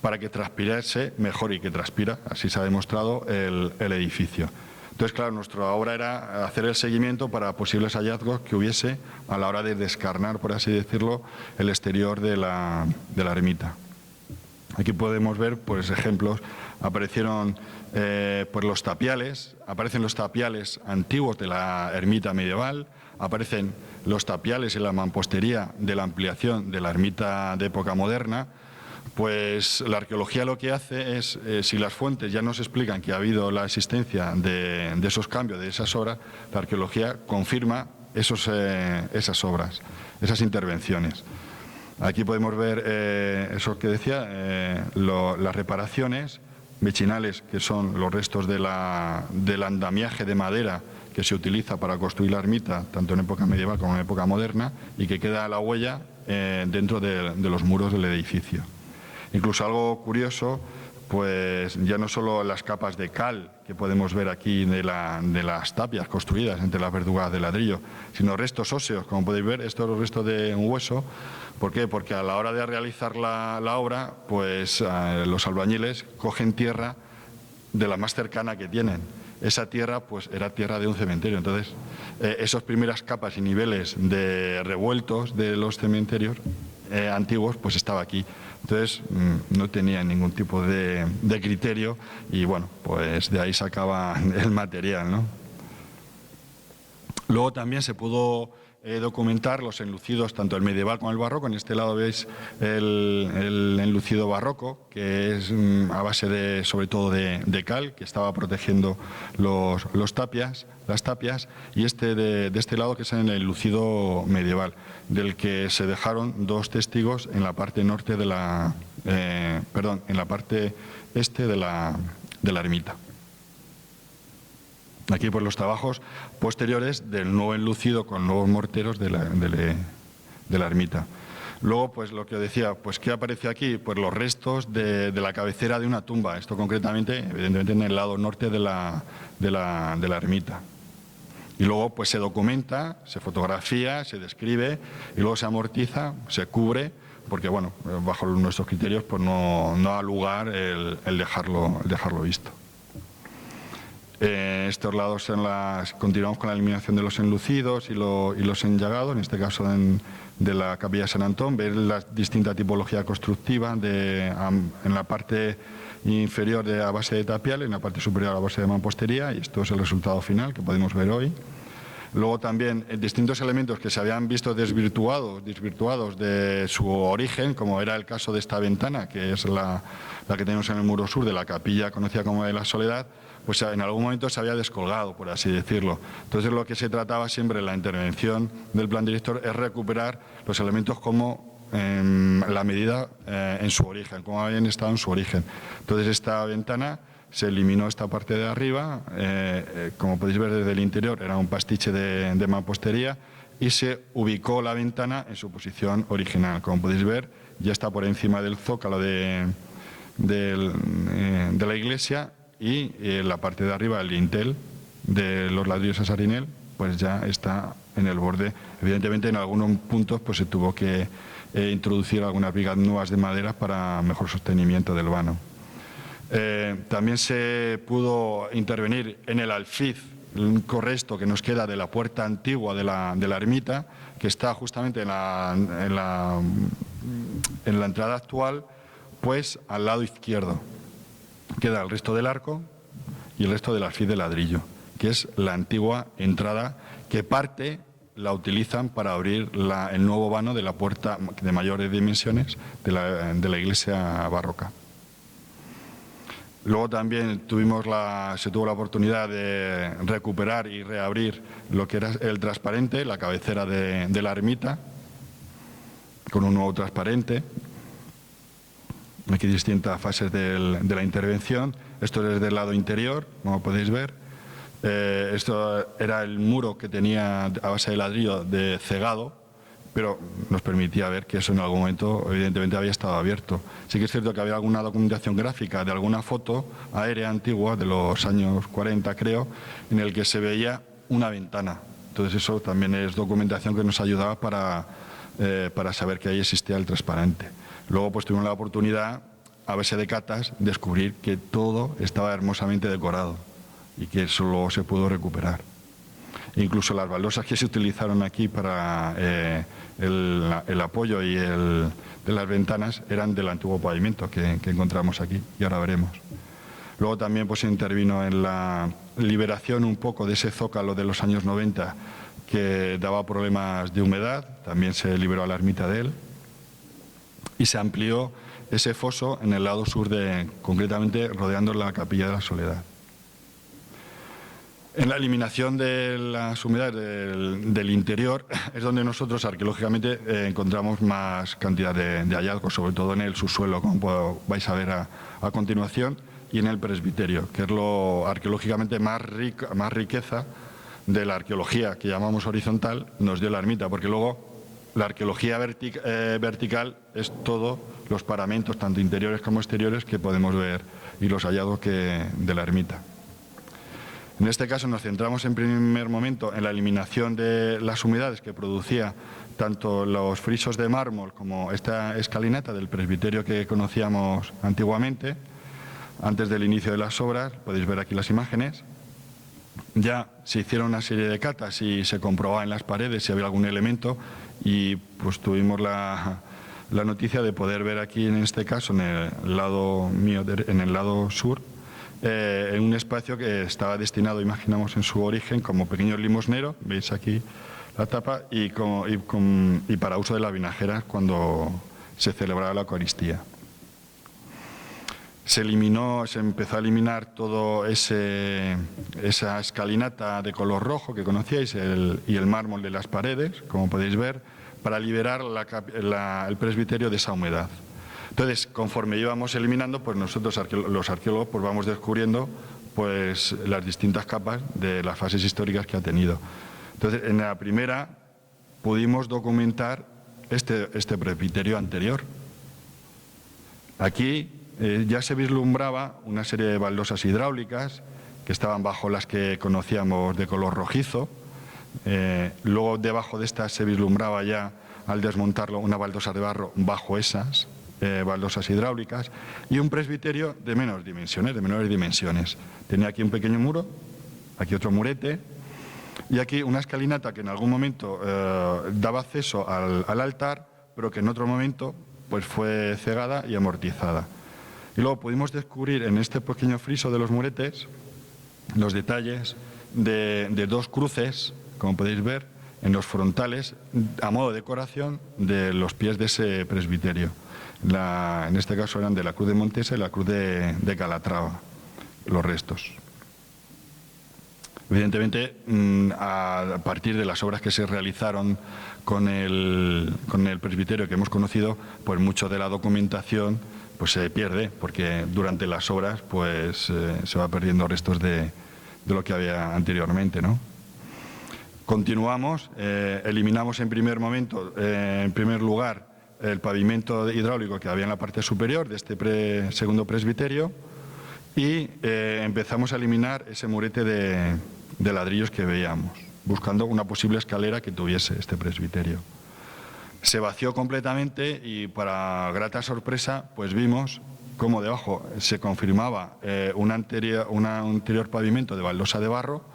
para que transpirase mejor y que transpira, así se ha demostrado, el edificio. Entonces, claro, nuestra obra era hacer el seguimiento para posibles hallazgos que hubiese a la hora de descarnar, por así decirlo, el exterior de la ermita. Aquí podemos ver pues, ejemplos. Aparecieron pues los tapiales, aparecen los tapiales antiguos de la ermita medieval, aparecen los tapiales y la mampostería de la ampliación de la ermita de época moderna. Pues la arqueología lo que hace es, si las fuentes ya nos explican que ha habido la existencia de esos cambios, de esas obras, la arqueología confirma esas obras, esas intervenciones. Aquí podemos ver eso que decía, las reparaciones mechinales, que son los restos del andamiaje de madera que se utiliza para construir la ermita, tanto en época medieval como en época moderna, y que queda la huella dentro de los muros del edificio. Incluso algo curioso, pues ya no solo las capas de cal que podemos ver aquí de las tapias construidas entre las verdugas de ladrillo, sino restos óseos, como podéis ver, estos son los restos de un hueso. ¿Por qué? Porque a la hora de realizar la obra, pues los albañiles cogen tierra de la más cercana que tienen. Esa tierra pues era tierra de un cementerio. Entonces, esas primeras capas y niveles de revueltos de los cementerios antiguos, pues estaba aquí. Entonces, no tenía ningún tipo de criterio y, bueno, pues de ahí sacaba el material, ¿no? Luego también se pudo documentar los enlucidos, tanto el medieval como el barroco. En este lado veis el enlucido barroco, que es a base sobre todo de cal, que estaba protegiendo las tapias, y de este lado, que es el enlucido medieval, del que se dejaron dos testigos en la parte norte en la parte este de la ermita. Aquí pues los trabajos posteriores del nuevo enlucido con nuevos morteros de la ermita. Luego, pues lo que decía, pues ¿qué apareció aquí? Pues los restos de la cabecera de una tumba. Esto concretamente, evidentemente, en el lado norte de la ermita. Y luego pues se documenta, se fotografía, se describe y luego se amortiza, se cubre, porque bueno, bajo nuestros criterios pues no da lugar el dejarlo visto. Estos lados continuamos con la eliminación de los enlucidos y los enllagados, en este caso de la capilla de San Antón. Ver la distinta tipología constructiva en la parte inferior a base de tapial, en la parte superior a base de mampostería, y esto es el resultado final que podemos ver hoy. Luego también distintos elementos que se habían visto desvirtuados de su origen, como era el caso de esta ventana, que es la que tenemos en el muro sur de la capilla conocida como de la Soledad, pues en algún momento se había descolgado, por así decirlo. Entonces lo que se trataba siempre en la intervención del plan director es recuperar los elementos como la medida en su origen, como habían estado en su origen. Entonces esta ventana se eliminó esta parte de arriba, como podéis ver desde el interior era un pastiche de mampostería, y se ubicó la ventana en su posición original. Como podéis ver, ya está por encima del zócalo de la iglesia, y la parte de arriba, el dintel de los ladrillos a sarinel, pues ya está en el borde. Evidentemente en algunos puntos pues se tuvo que introducir algunas vigas nuevas de madera para mejor sostenimiento del vano. También se pudo intervenir en el alfiz, un corresto que nos queda de la puerta antigua de la ermita, que está justamente en la entrada actual, pues al lado izquierdo. Queda el resto del arco y el resto del alfiz de ladrillo, que es la antigua entrada, que parte la utilizan para abrir el nuevo vano de la puerta de mayores dimensiones de la iglesia barroca. Luego también se tuvo la oportunidad de recuperar y reabrir lo que era el transparente, la cabecera de la ermita, con un nuevo transparente. Aquí distintas fases de la intervención. Esto es del lado interior, como podéis ver. Esto era el muro que tenía a base de ladrillo cegado, pero nos permitía ver que eso en algún momento evidentemente había estado abierto. Sí que es cierto que había alguna documentación gráfica de alguna foto aérea antigua de los años 40, creo, en el que se veía una ventana. Entonces eso también es documentación que nos ayudaba para saber que ahí existía el transparente. Luego pues tuvimos la oportunidad, a base de catas, descubrir que todo estaba hermosamente decorado y que eso luego se pudo recuperar. Incluso las baldosas que se utilizaron aquí para el apoyo de las ventanas eran del antiguo pavimento que encontramos aquí, y ahora veremos. Luego también pues, se intervino en la liberación un poco de ese zócalo de los años 90 que daba problemas de humedad, también se liberó a la ermita de él, y se amplió ese foso en el lado sur, concretamente rodeando la Capilla de la Soledad. En la eliminación de las humedades del interior es donde nosotros arqueológicamente encontramos más cantidad de hallazgos, sobre todo en el subsuelo, como vais a ver a continuación, y en el presbiterio, que es lo arqueológicamente más riqueza de la arqueología que llamamos horizontal, nos dio la ermita, porque luego la arqueología vertical es todos los paramentos, tanto interiores como exteriores, que podemos ver y los hallazgos de la ermita. En este caso nos centramos en primer momento en la eliminación de las humedades que producía tanto los frisos de mármol como esta escalinata del presbiterio que conocíamos antiguamente, antes del inicio de las obras. Podéis ver aquí las imágenes. Ya se hicieron una serie de catas y se comprobaba en las paredes si había algún elemento, y pues tuvimos la noticia de poder ver aquí, en este caso, en el lado mío, en el lado sur, en un espacio que estaba destinado, imaginamos en su origen, como pequeño limosnero, veis aquí la tapa, y para uso de las vinajeras cuando se celebraba la Eucaristía. Se empezó a eliminar todo esa escalinata de color rojo que conocíais y el mármol de las paredes, como podéis ver, para liberar el presbiterio de esa humedad. Entonces, conforme íbamos eliminando, pues nosotros los arqueólogos pues vamos descubriendo pues las distintas capas de las fases históricas que ha tenido. Entonces, en la primera pudimos documentar este presbiterio anterior. Aquí ya se vislumbraba una serie de baldosas hidráulicas que estaban bajo las que conocíamos de color rojizo. Luego debajo de estas se vislumbraba ya, al desmontarlo, una baldosa de barro bajo esas baldosas hidráulicas, y un presbiterio de menores dimensiones. Tenía aquí un pequeño muro, aquí otro murete, y aquí una escalinata que en algún momento daba acceso al altar, pero que en otro momento pues fue cegada y amortizada. Y luego pudimos descubrir en este pequeño friso de los muretes los detalles de dos cruces, como podéis ver, en los frontales, a modo de decoración de los pies de ese presbiterio. En este caso eran de la Cruz de Montesa y la Cruz de Calatrava, los restos. Evidentemente, a partir de las obras que se realizaron con el presbiterio que hemos conocido, pues mucho de la documentación pues se pierde, porque durante las obras pues se va perdiendo restos de lo que había anteriormente, ¿no? Continuamos, eliminamos en primer lugar el pavimento hidráulico que había en la parte superior de este segundo presbiterio, y empezamos a eliminar ese murete de ladrillos que veíamos, buscando una posible escalera que tuviese este presbiterio. Se vació completamente y, para grata sorpresa, pues vimos cómo debajo se confirmaba un anterior pavimento de baldosa de barro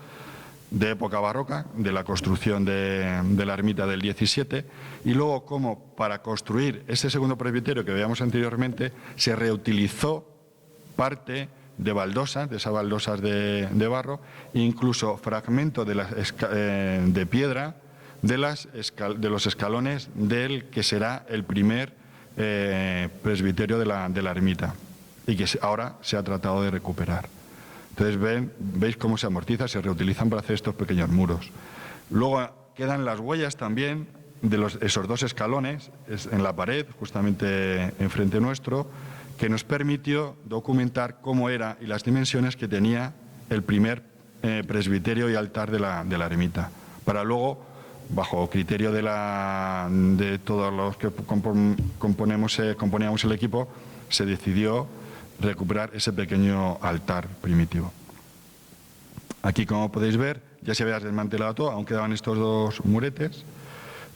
de época barroca, de la construcción de la ermita del 17, y luego cómo para construir ese segundo presbiterio que veíamos anteriormente se reutilizó parte de baldosas, de esas baldosas de barro, e incluso fragmentos de piedra de los escalones del que será el primer presbiterio de la ermita, y que ahora se ha tratado de recuperar. Entonces veis cómo se amortiza, se reutilizan para hacer estos pequeños muros. Luego quedan las huellas también de esos dos escalones en la pared, justamente enfrente nuestro, que nos permitió documentar cómo era y las dimensiones que tenía el primer presbiterio y altar de la ermita, para luego bajo criterio de todos los que componíamos el equipo, se decidió recuperar ese pequeño altar primitivo. Aquí, como podéis ver, ya se había desmantelado todo, aún quedaban estos dos muretes,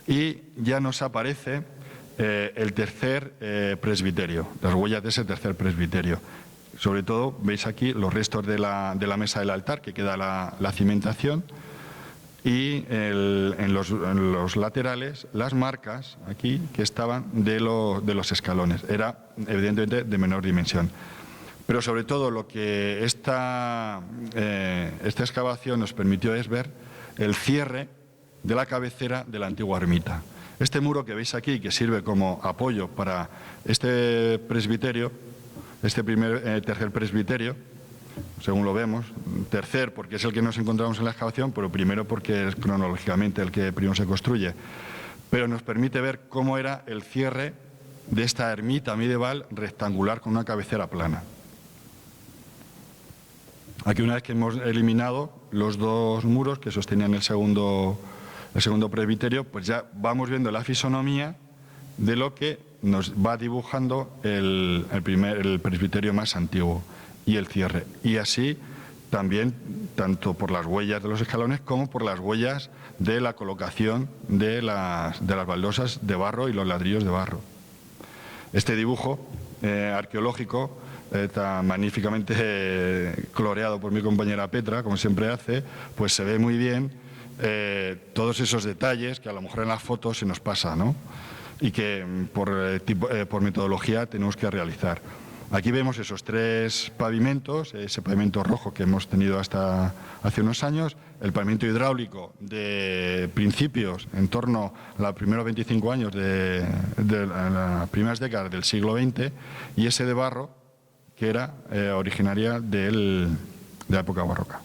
y ya nos aparece el tercer presbiterio, las huellas de ese tercer presbiterio. Sobre todo, veis aquí los restos de la mesa del altar, que queda la cimentación, y en los laterales las marcas aquí que estaban de los escalones. Era evidentemente de menor dimensión. Pero sobre todo lo que esta excavación nos permitió es ver el cierre de la cabecera de la antigua ermita. Este muro que veis aquí, que sirve como apoyo para este presbiterio, este tercer presbiterio, según lo vemos, tercer porque es el que nos encontramos en la excavación, pero primero porque es cronológicamente el que primero se construye. Pero nos permite ver cómo era el cierre de esta ermita medieval rectangular con una cabecera plana. Aquí, una vez que hemos eliminado los dos muros que sostenían el segundo presbiterio, pues ya vamos viendo la fisonomía de lo que nos va dibujando el presbiterio más antiguo y el cierre. Y así también, tanto por las huellas de los escalones como por las huellas de la colocación de las baldosas de barro y los ladrillos de barro. Este dibujo arqueológico, tan magníficamente coloreado por mi compañera Petra, como siempre hace, pues se ve muy bien todos esos detalles que a lo mejor en las fotos se nos pasa, ¿no? Y que por metodología tenemos que realizar. Aquí vemos esos tres pavimentos, ese pavimento rojo que hemos tenido hasta hace unos años, el pavimento hidráulico de principios, en torno a los primeros 25 años de las primeras décadas del siglo XX, y ese de barro, que era originaria de la época barroca.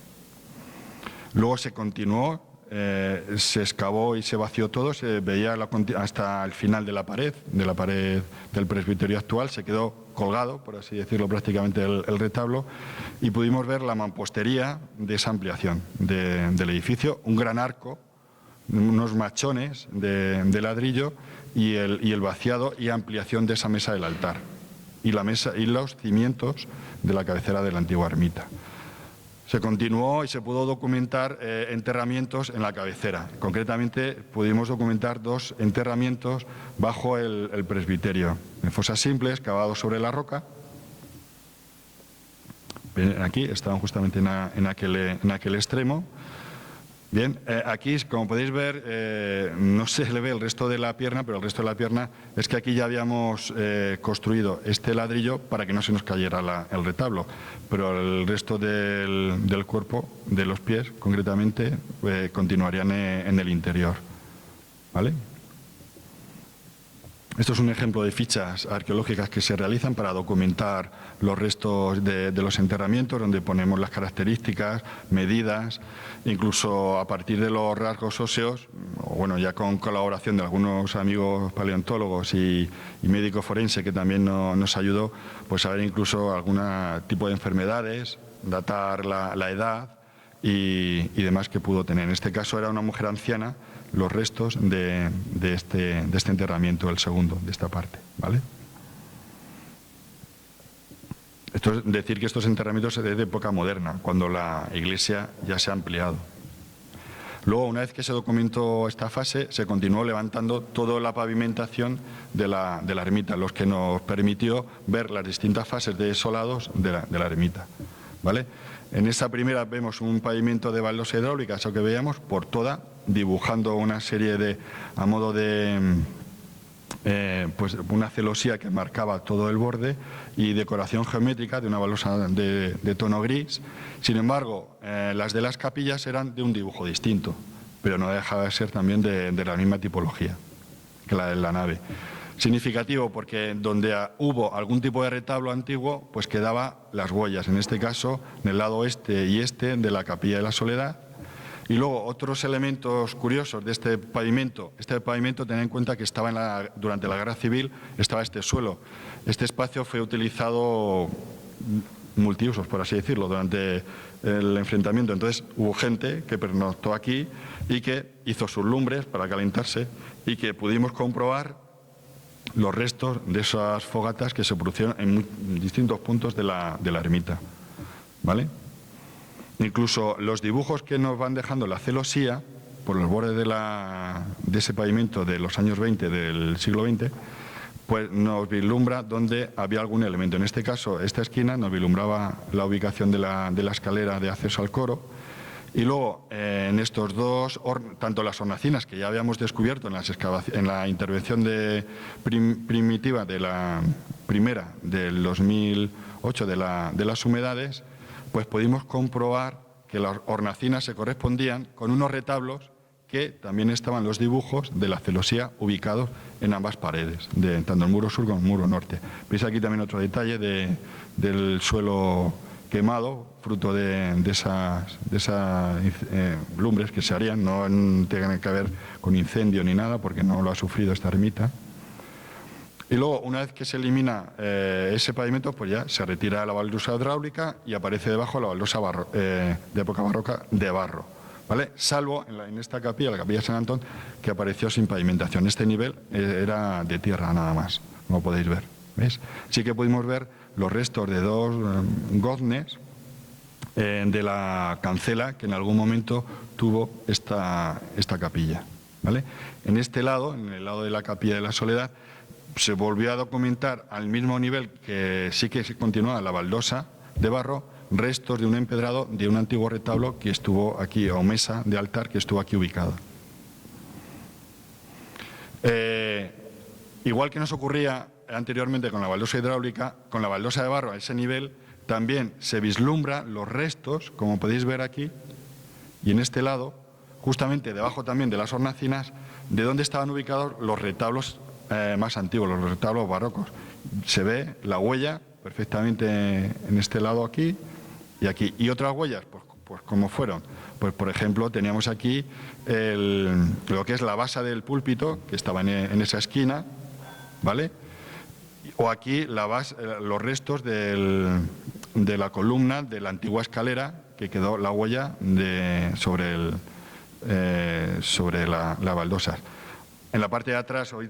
Luego se continuó, se excavó y se vació todo, se veía hasta el final de la pared del presbiterio actual, se quedó colgado, por así decirlo, prácticamente el retablo, y pudimos ver la mampostería de esa ampliación del edificio, un gran arco, unos machones de ladrillo y el vaciado y ampliación de esa mesa del altar y la mesa y los cimientos de la cabecera de la antigua ermita. Se continuó y se pudo documentar enterramientos en la cabecera. Concretamente pudimos documentar 2 enterramientos bajo el presbiterio, en fosas simples, cavados sobre la roca. Aquí estaban justamente en aquel extremo. Bien, aquí, como podéis ver, no se le ve el resto de la pierna, pero el resto de la pierna es que aquí ya habíamos construido este ladrillo para que no se nos cayera el retablo, pero el resto del cuerpo, de los pies concretamente, continuarían en el interior. ¿Vale? Esto es un ejemplo de fichas arqueológicas que se realizan para documentar los restos de los enterramientos, donde ponemos las características, medidas, incluso a partir de los rasgos óseos, bueno, ya con colaboración de algunos amigos paleontólogos y médico forense que también nos ayudó, pues saber incluso algún tipo de enfermedades, datar la edad y demás que pudo tener. En este caso era una mujer anciana, los restos de este enterramiento, el segundo, de esta parte, ¿vale? Esto es decir que estos enterramientos son de época moderna, cuando la iglesia ya se ha ampliado. Luego, una vez que se documentó esta fase, se continuó levantando toda la pavimentación de la ermita, lo que nos permitió ver las distintas fases de solados de la ermita, ¿vale? En esta primera vemos un pavimento de baldosa hidráulica, eso que veíamos, por toda, dibujando una serie a modo de pues una celosía que marcaba todo el borde y decoración geométrica de una baldosa de tono gris. Sin embargo, las de las capillas eran de un dibujo distinto, pero no dejaba de ser también de la misma tipología que la de la nave. Significativo porque donde hubo algún tipo de retablo antiguo, pues quedaba las huellas, en este caso en el lado oeste y este de la Capilla de la Soledad. Y luego otros elementos curiosos de este pavimento. Este pavimento, tened en cuenta que estaba durante la Guerra Civil, estaba este suelo. Este espacio fue utilizado multiusos, por así decirlo, durante el enfrentamiento. Entonces hubo gente que pernoctó aquí y que hizo sus lumbres para calentarse y que pudimos comprobar los restos de esas fogatas que se produjeron en distintos puntos de la ermita, ¿vale? Incluso los dibujos que nos van dejando la celosía por los bordes de ese pavimento de los años 20 del siglo XX, pues nos vislumbra donde había algún elemento. En este caso, esta esquina nos vislumbraba la ubicación de la escalera de acceso al coro. Y luego, en estos dos, tanto las hornacinas que ya habíamos descubierto en la intervención primitiva de la primera del 2008 de las humedades, pues pudimos comprobar que las hornacinas se correspondían con unos retablos que también estaban los dibujos de la celosía ubicados en ambas paredes, tanto el muro sur como el muro norte. Veis aquí también otro detalle del suelo quemado, fruto de esas lumbres que se harían, no tienen que ver con incendio ni nada, porque no lo ha sufrido esta ermita. Y luego, una vez que se elimina ese pavimento, pues ya se retira la baldosa hidráulica y aparece debajo la baldosa de época barroca de barro, ¿vale? Salvo en esta capilla, la capilla de San Antón, que apareció sin pavimentación. Este nivel era de tierra nada más, como podéis ver, ¿veis? Sí que pudimos ver los restos de dos goznes de la cancela que en algún momento tuvo esta capilla, ¿vale? En este lado, en el lado de la capilla de la Soledad, se volvió a documentar al mismo nivel que sí que se continuaba la baldosa de barro, restos de un empedrado de un antiguo retablo que estuvo aquí, o mesa de altar que estuvo aquí ubicada. Igual que nos ocurría anteriormente con la baldosa hidráulica, con la baldosa de barro a ese nivel también se vislumbra los restos, como podéis ver aquí, y en este lado, justamente debajo también de las hornacinas, de donde estaban ubicados los retablos más antiguos, los retablos barrocos. Se ve la huella perfectamente en este lado aquí y aquí. Y otras huellas, pues como fueron. Pues por ejemplo teníamos aquí lo que es la base del púlpito, que estaba en esa esquina, ¿vale? O aquí los restos de la columna de la antigua escalera, que quedó la huella sobre la baldosa. En la parte de atrás, hoy,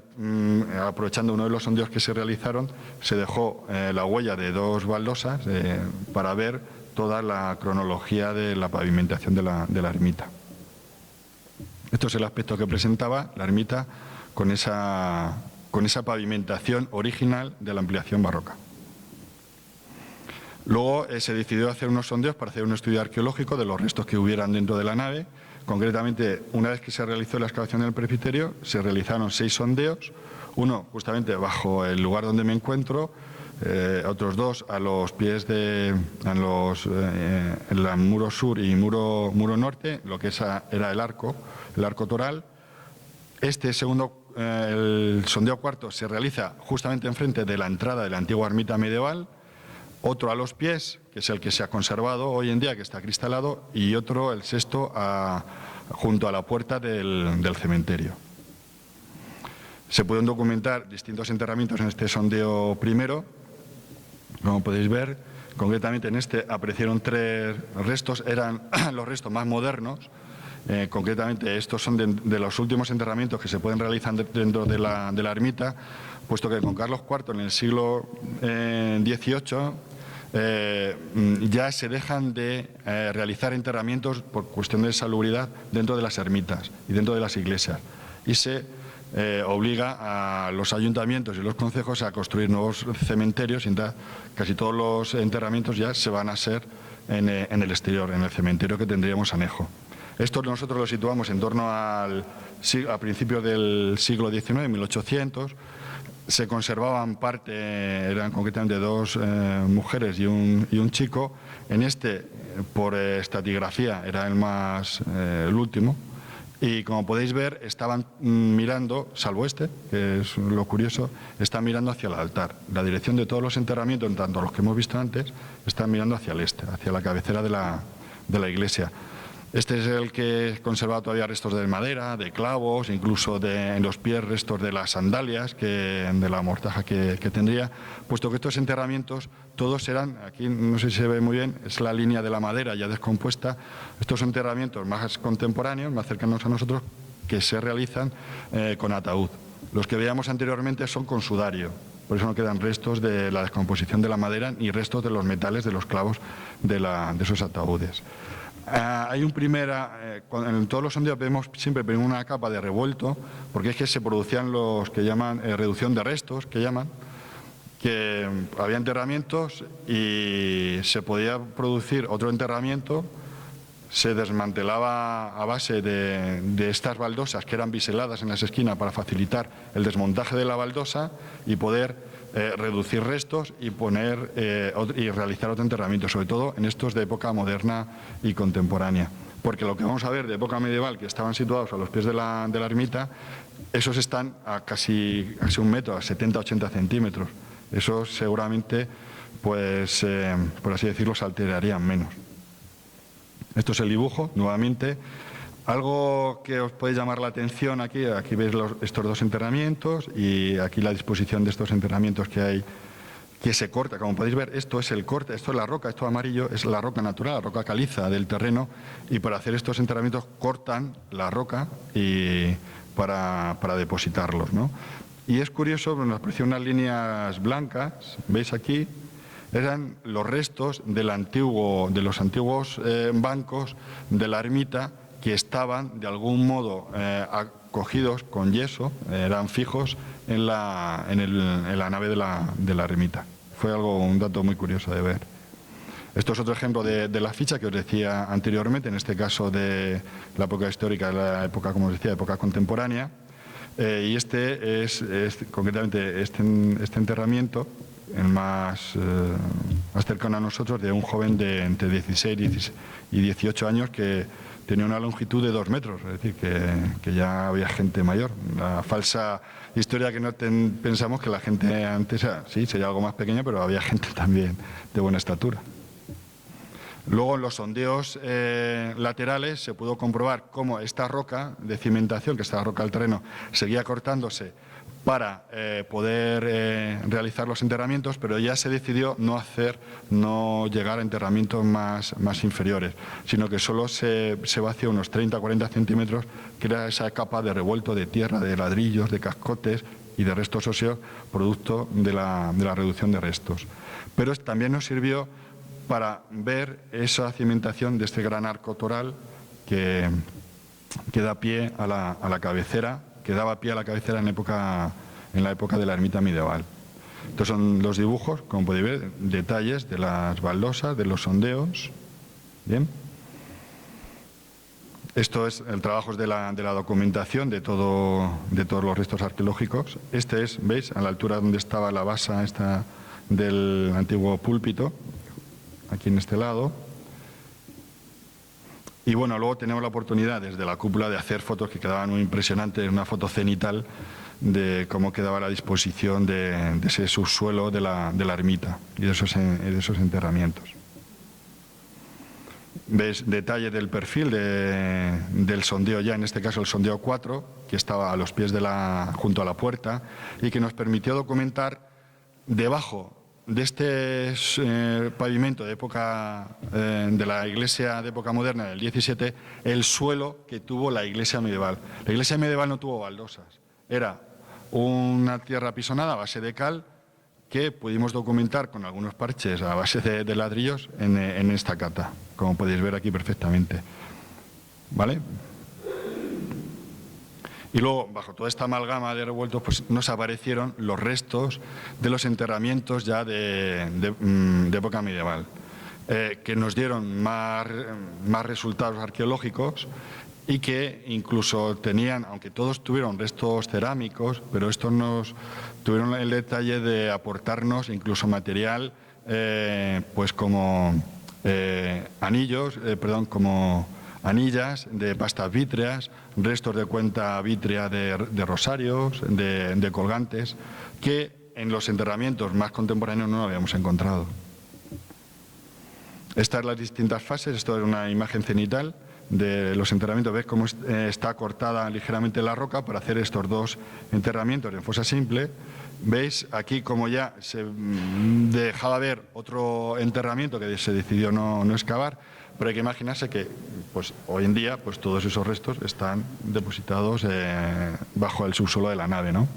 aprovechando uno de los sondeos que se realizaron, se dejó la huella de dos baldosas para ver toda la cronología de la pavimentación de la ermita. Esto es el aspecto que presentaba la ermita con esa pavimentación original de la ampliación barroca. Luego se decidió hacer unos sondeos para hacer un estudio arqueológico de los restos que hubieran dentro de la nave. Concretamente, una vez que se realizó la excavación del presbiterio, se realizaron 6 sondeos, uno justamente bajo el lugar donde me encuentro, otros 2 a los pies en el muro sur y muro norte, lo que era el arco toral. Este segundo, el sondeo cuarto, se realiza justamente enfrente de la entrada de la antigua ermita medieval, otro a los pies, que es el que se ha conservado hoy en día, que está acristalado, y otro, el sexto, junto a la puerta del cementerio. Se pueden documentar distintos enterramientos en este sondeo primero, como podéis ver. Concretamente en este aparecieron 3 restos, eran los restos más modernos. Concretamente estos son de los últimos enterramientos que se pueden realizar dentro de la ermita, puesto que con Carlos IV en el siglo XVIII ya se dejan de realizar enterramientos por cuestión de salubridad dentro de las ermitas y dentro de las iglesias, y se obliga a los ayuntamientos y los concejos a construir nuevos cementerios, y casi todos los enterramientos ya se van a hacer en el exterior, en el cementerio que tendríamos anejo. Esto nosotros lo situamos en torno a principios del siglo XIX, 1800. Se conservaban eran concretamente 2 mujeres y un chico. En este, por estratigrafía, era el último. Y como podéis ver, estaban mirando, salvo este, que es lo curioso, están mirando hacia el altar. La dirección de todos los enterramientos, tanto los que hemos visto antes, están mirando hacia el este, hacia la cabecera de la iglesia. Este es el que conserva todavía restos de madera, de clavos, incluso en los pies restos de las sandalias, de la mortaja que tendría, puesto que estos enterramientos todos eran, aquí no sé si se ve muy bien, es la línea de la madera ya descompuesta, estos enterramientos más contemporáneos, más cercanos a nosotros, que se realizan con ataúd. Los que veíamos anteriormente son con sudario, por eso no quedan restos de la descomposición de la madera ni restos de los metales, de los clavos de esos ataúdes. Hay en todos los sondeos vemos siempre una capa de revuelto, porque es que se producían los que llaman reducción de restos, que había enterramientos y se podía producir otro enterramiento, se desmantelaba a base de estas baldosas que eran biseladas en las esquinas para facilitar el desmontaje de la baldosa y poder reducir restos y realizar otro enterramiento, sobre todo en estos de época moderna y contemporánea. Porque lo que vamos a ver de época medieval, que estaban situados a los pies de la ermita, esos están a casi 1 metro, a 70-80 centímetros. Esos seguramente, pues, por así decirlo, se alterarían menos. Esto es el dibujo, nuevamente. Algo que os puede llamar la atención aquí veis estos dos enterramientos y aquí la disposición de estos enterramientos que hay, que se corta. Como podéis ver, esto es el corte, esto es la roca, esto amarillo es la roca natural, la roca caliza del terreno, y para hacer estos enterramientos cortan la roca para depositarlos, ¿no? Y es curioso, nos aparecen unas líneas blancas, ¿veis aquí? Eran los restos de los antiguos bancos de la ermita, que estaban de algún modo acogidos con yeso, eran fijos en la nave de la ermita. Fue un dato muy curioso de ver. Esto es otro ejemplo de la ficha que os decía anteriormente, en este caso de la época histórica, de la época, como os decía, época contemporánea. Y este es concretamente este enterramiento, el más cercano a nosotros, de un joven de entre 16 y 18 años que tenía una longitud de 2 metros, es decir, que ya había gente mayor. La falsa historia que no pensamos que la gente antes, sí, sería algo más pequeña, pero había gente también de buena estatura. Luego, en los sondeos laterales se pudo comprobar cómo esta roca de cimentación, que esta roca del terreno, seguía cortándose para poder realizar los enterramientos, pero ya se decidió no llegar a enterramientos más inferiores, sino que solo se vació unos 30-40 centímetros, que era esa capa de revuelto de tierra, de ladrillos, de cascotes y de restos óseos, producto de la reducción de restos. Pero también nos sirvió para ver esa cimentación de este gran arco toral que da pie a la cabecera, que daba pie a la cabecera en la época de la ermita medieval. Estos son los dibujos, como podéis ver, detalles de las baldosas, de los sondeos. Bien. Esto es el trabajo de la documentación de todos los restos arqueológicos. Este es, ¿veis?, a la altura donde estaba la basa esta del antiguo púlpito, aquí en este lado. Y bueno, luego tenemos la oportunidad desde la cúpula de hacer fotos que quedaban muy impresionantes, una foto cenital de cómo quedaba la disposición de ese subsuelo de la ermita y de esos enterramientos. Ves detalle del perfil del sondeo ya, en este caso el sondeo 4, que estaba a los pies junto a la puerta y que nos permitió documentar debajo de este pavimento de época de la iglesia de época moderna del 17, el suelo que tuvo la iglesia medieval. La iglesia medieval no tuvo baldosas, era una tierra apisonada a base de cal que pudimos documentar con algunos parches a base de ladrillos en esta cata, como podéis ver aquí perfectamente. ¿Vale? Y luego, bajo toda esta amalgama de revueltos, pues nos aparecieron los restos de los enterramientos ya de época medieval, que nos dieron más resultados arqueológicos y que incluso tenían, aunque todos tuvieron restos cerámicos, pero estos nos tuvieron el detalle de aportarnos incluso material, pues como como anillas de pastas vítreas, restos de cuenta vítrea de rosarios, de colgantes, que en los enterramientos más contemporáneos no habíamos encontrado. Estas son las distintas fases. Esto es una imagen cenital de los enterramientos. Ves cómo está cortada ligeramente la roca para hacer estos dos enterramientos en fosa simple. Veis aquí como ya se dejaba ver otro enterramiento que se decidió no excavar, pero hay que imaginarse que pues, hoy en día pues, todos esos restos están depositados bajo el subsuelo de la nave, ¿no?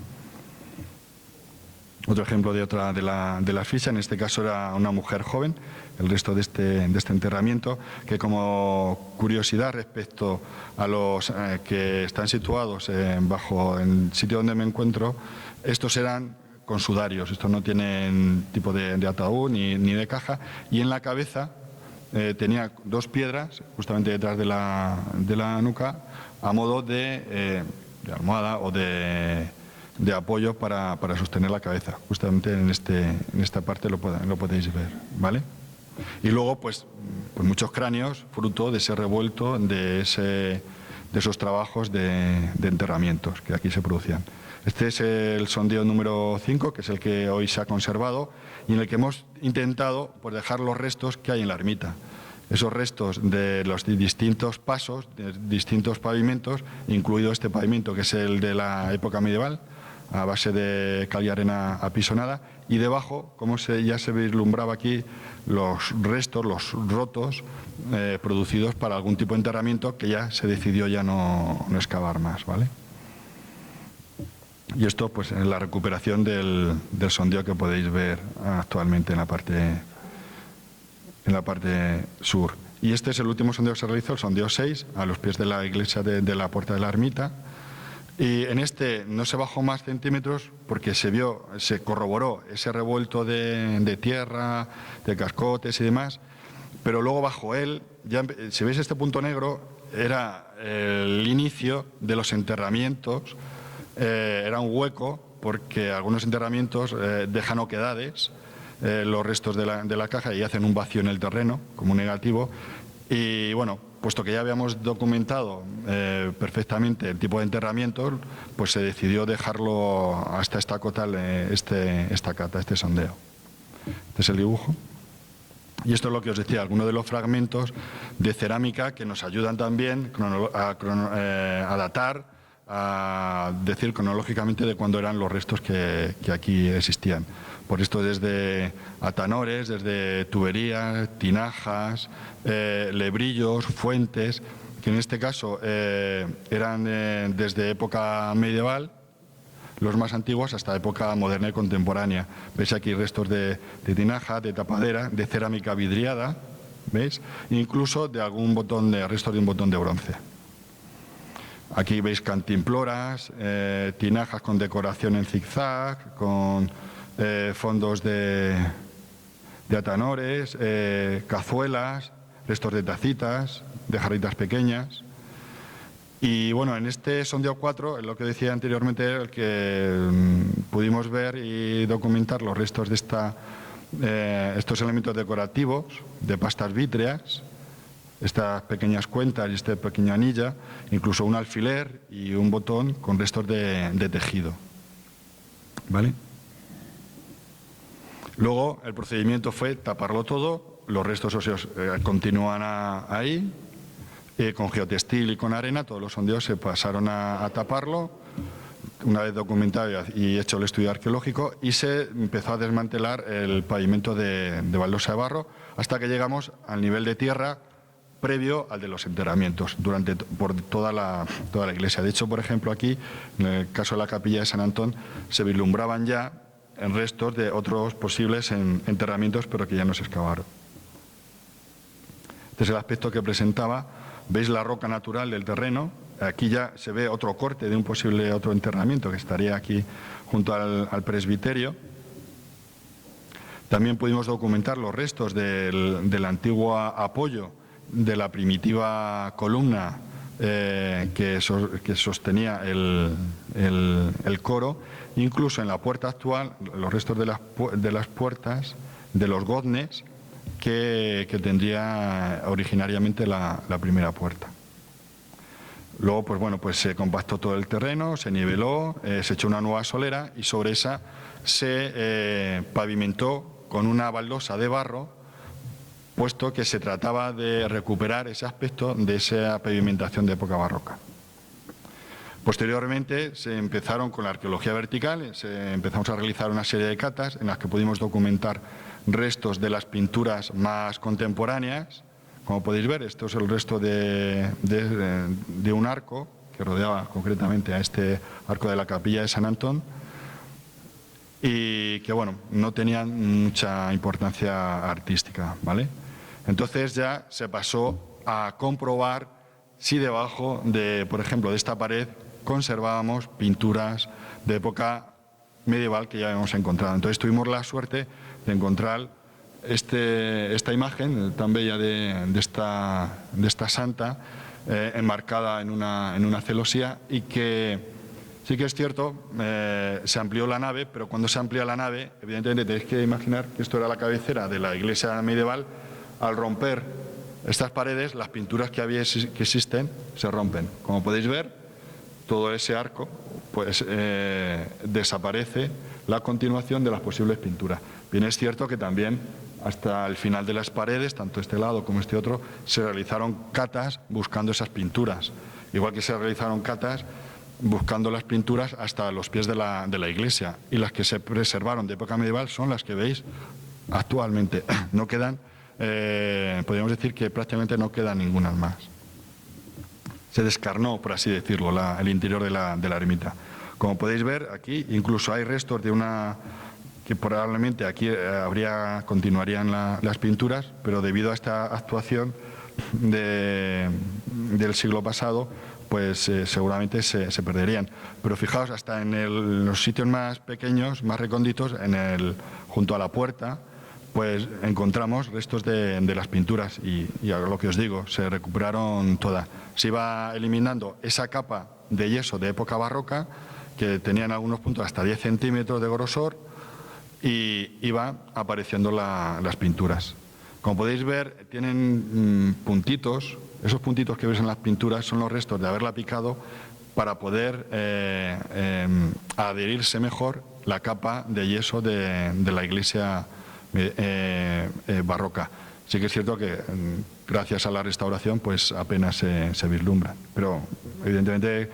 Otro ejemplo de otra de la asfixia, en este caso era una mujer joven, el resto de este enterramiento, que como curiosidad respecto a los que están situados bajo el sitio donde me encuentro, estos eran con sudarios, estos no tienen tipo de ataúd ni de caja, y en la cabeza tenía dos piedras justamente detrás de la nuca a modo de almohada o de apoyo para sostener la cabeza. Justamente en esta parte lo podéis ver, ¿vale? Y luego, pues muchos cráneos, fruto de ese revuelto, de esos trabajos de enterramientos que aquí se producían. Este es el sondeo número 5, que es el que hoy se ha conservado y en el que hemos intentado pues, dejar los restos que hay en la ermita. Esos restos de los distintos pasos, de distintos pavimentos, incluido este pavimento que es el de la época medieval, a base de cal y arena apisonada, y debajo, como ya se vislumbraba aquí, los restos, los rotos producidos para algún tipo de enterramiento que ya se decidió ya no excavar más, ¿vale? Y esto pues en la recuperación del sondeo que podéis ver actualmente en la parte sur. Y este es el último sondeo que se realizó, el sondeo 6, a los pies de la iglesia de la puerta de la ermita. Y en este no se bajó más centímetros porque se corroboró ese revuelto de tierra, de cascotes y demás, pero luego bajo él, ya, si veis este punto negro, era el inicio de los enterramientos, era un hueco porque algunos enterramientos dejan oquedades, los restos de la caja y hacen un vacío en el terreno, como un negativo, y bueno, puesto que ya habíamos documentado perfectamente el tipo de enterramientos, pues se decidió dejarlo hasta esta cota, este sondeo. Este es el dibujo. Y esto es lo que os decía, algunos de los fragmentos de cerámica que nos ayudan también a datar, a decir cronológicamente de cuándo eran los restos que aquí existían. Por esto desde atanores, desde tuberías, tinajas, lebrillos, fuentes, que en este caso eran desde época medieval, los más antiguos, hasta época moderna y contemporánea. Veis aquí restos de tinaja, de tapadera, de cerámica vidriada, ¿veis? Incluso de algún restos de un botón de bronce. Aquí veis cantimploras, tinajas con decoración en zigzag, con fondos de atanores, cazuelas, restos de tacitas, de jarritas pequeñas. Y bueno, en este sondeo 4, lo que decía anteriormente, el que pudimos ver y documentar los restos de estos elementos decorativos, de pastas vítreas, estas pequeñas cuentas y esta pequeña anilla, incluso un alfiler y un botón con restos de tejido. ¿Vale? Luego el procedimiento fue taparlo todo, los restos óseos continúan ahí, con geotextil y con arena, todos los sondeos se pasaron a taparlo, una vez documentado y hecho el estudio arqueológico, y se empezó a desmantelar el pavimento de baldosa de barro hasta que llegamos al nivel de tierra previo al de los enterramientos por toda la iglesia. De hecho, por ejemplo, aquí, en el caso de la capilla de San Antón, se vislumbraban ya en restos de otros posibles enterramientos, pero que ya no se excavaron. Este es el aspecto que presentaba. Veis la roca natural del terreno. Aquí ya se ve otro corte de un posible otro enterramiento que estaría aquí junto al presbiterio. También pudimos documentar los restos del antiguo apoyo de la primitiva columna que sostenía el coro. Incluso en la puerta actual, los restos de las puertas, de los goznes que tendría originariamente la primera puerta. Luego, pues bueno, pues se compactó todo el terreno, se niveló, se echó una nueva solera y sobre esa se pavimentó con una baldosa de barro puesto que se trataba de recuperar ese aspecto de esa pavimentación de época barroca. Posteriormente se empezaron con la arqueología vertical, empezamos a realizar una serie de catas en las que pudimos documentar restos de las pinturas más contemporáneas. Como podéis ver, esto es el resto de un arco que rodeaba concretamente a este arco de la capilla de San Antón y que, bueno, no tenían mucha importancia artística, ¿vale? Entonces ya se pasó a comprobar si debajo de, por ejemplo, de esta pared conservábamos pinturas de época medieval que ya habíamos encontrado. Entonces tuvimos la suerte de encontrar esta imagen tan bella de esta santa enmarcada en una celosía, y que sí que es cierto, se amplió la nave, pero cuando se amplía la nave, evidentemente tenéis que imaginar que esto era la cabecera de la iglesia medieval. Al romper estas paredes, las pinturas que existen se rompen. Como podéis ver, todo ese arco pues desaparece la continuación de las posibles pinturas. Bien es cierto que también hasta el final de las paredes, tanto este lado como este otro, se realizaron catas buscando esas pinturas. Igual que se realizaron catas buscando las pinturas hasta los pies de la iglesia. Y las que se preservaron de época medieval son las que veis actualmente. No quedan, podríamos decir que prácticamente no quedan ninguna más. Se descarnó, por así decirlo, el interior de la ermita. Como podéis ver, aquí incluso hay restos de una que probablemente aquí continuarían las pinturas, pero debido a esta actuación del siglo pasado, pues seguramente se perderían. Pero fijaos, hasta en los sitios más pequeños, más recónditos, junto a la puerta, pues encontramos restos de las pinturas y a lo que os digo, se recuperaron todas. Se iba eliminando esa capa de yeso de época barroca, que tenía en algunos puntos hasta 10 centímetros de grosor, y iban apareciendo las pinturas. Como podéis ver, tienen puntitos. Esos puntitos que veis en las pinturas son los restos de haberla picado para poder adherirse mejor la capa de yeso de la iglesia barroca. Sí que es cierto que gracias a la restauración pues apenas se vislumbra, pero evidentemente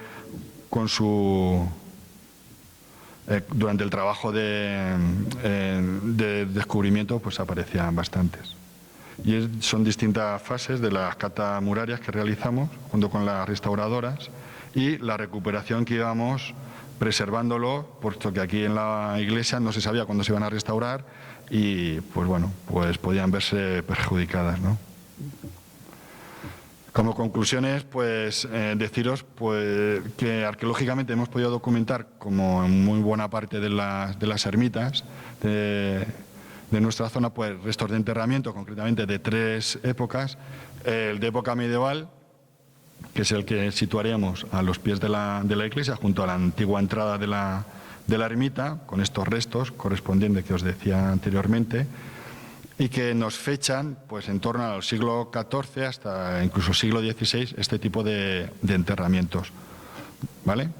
durante el trabajo de descubrimiento pues aparecían bastantes. Y son distintas fases de las catas murarias que realizamos junto con las restauradoras y la recuperación que íbamos preservándolo, puesto que aquí en la iglesia no se sabía cuándo se iban a restaurar y pues bueno, pues podían verse perjudicadas, ¿no? Como conclusiones, pues deciros pues, que arqueológicamente hemos podido documentar, como en muy buena parte de las ermitas de nuestra zona, pues restos de enterramiento, concretamente de 3 épocas. El de época medieval, que es el que situaríamos a los pies de la iglesia, junto a la antigua entrada de la ermita, con estos restos correspondientes que os decía anteriormente, y que nos fechan pues en torno al siglo XIV hasta incluso siglo XVI este tipo de enterramientos, ¿vale?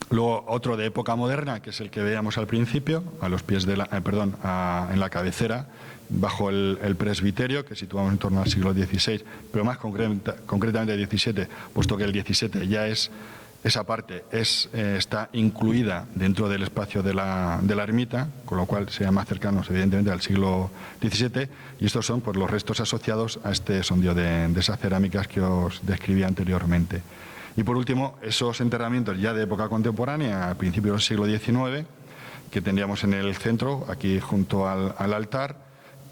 Luego otro de época moderna, que es el que veíamos al principio, a los pies en la cabecera, bajo el presbiterio, que situamos en torno al siglo XVI, pero más concretamente el XVII, puesto que el XVII ya esa parte está incluida dentro del espacio de la ermita, con lo cual sean más cercanos evidentemente al siglo XVII, y estos son pues, los restos asociados a este sondeo de esas cerámicas que os describí anteriormente. Y por último, esos enterramientos ya de época contemporánea, a principios del siglo XIX, que tendríamos en el centro, aquí junto al altar,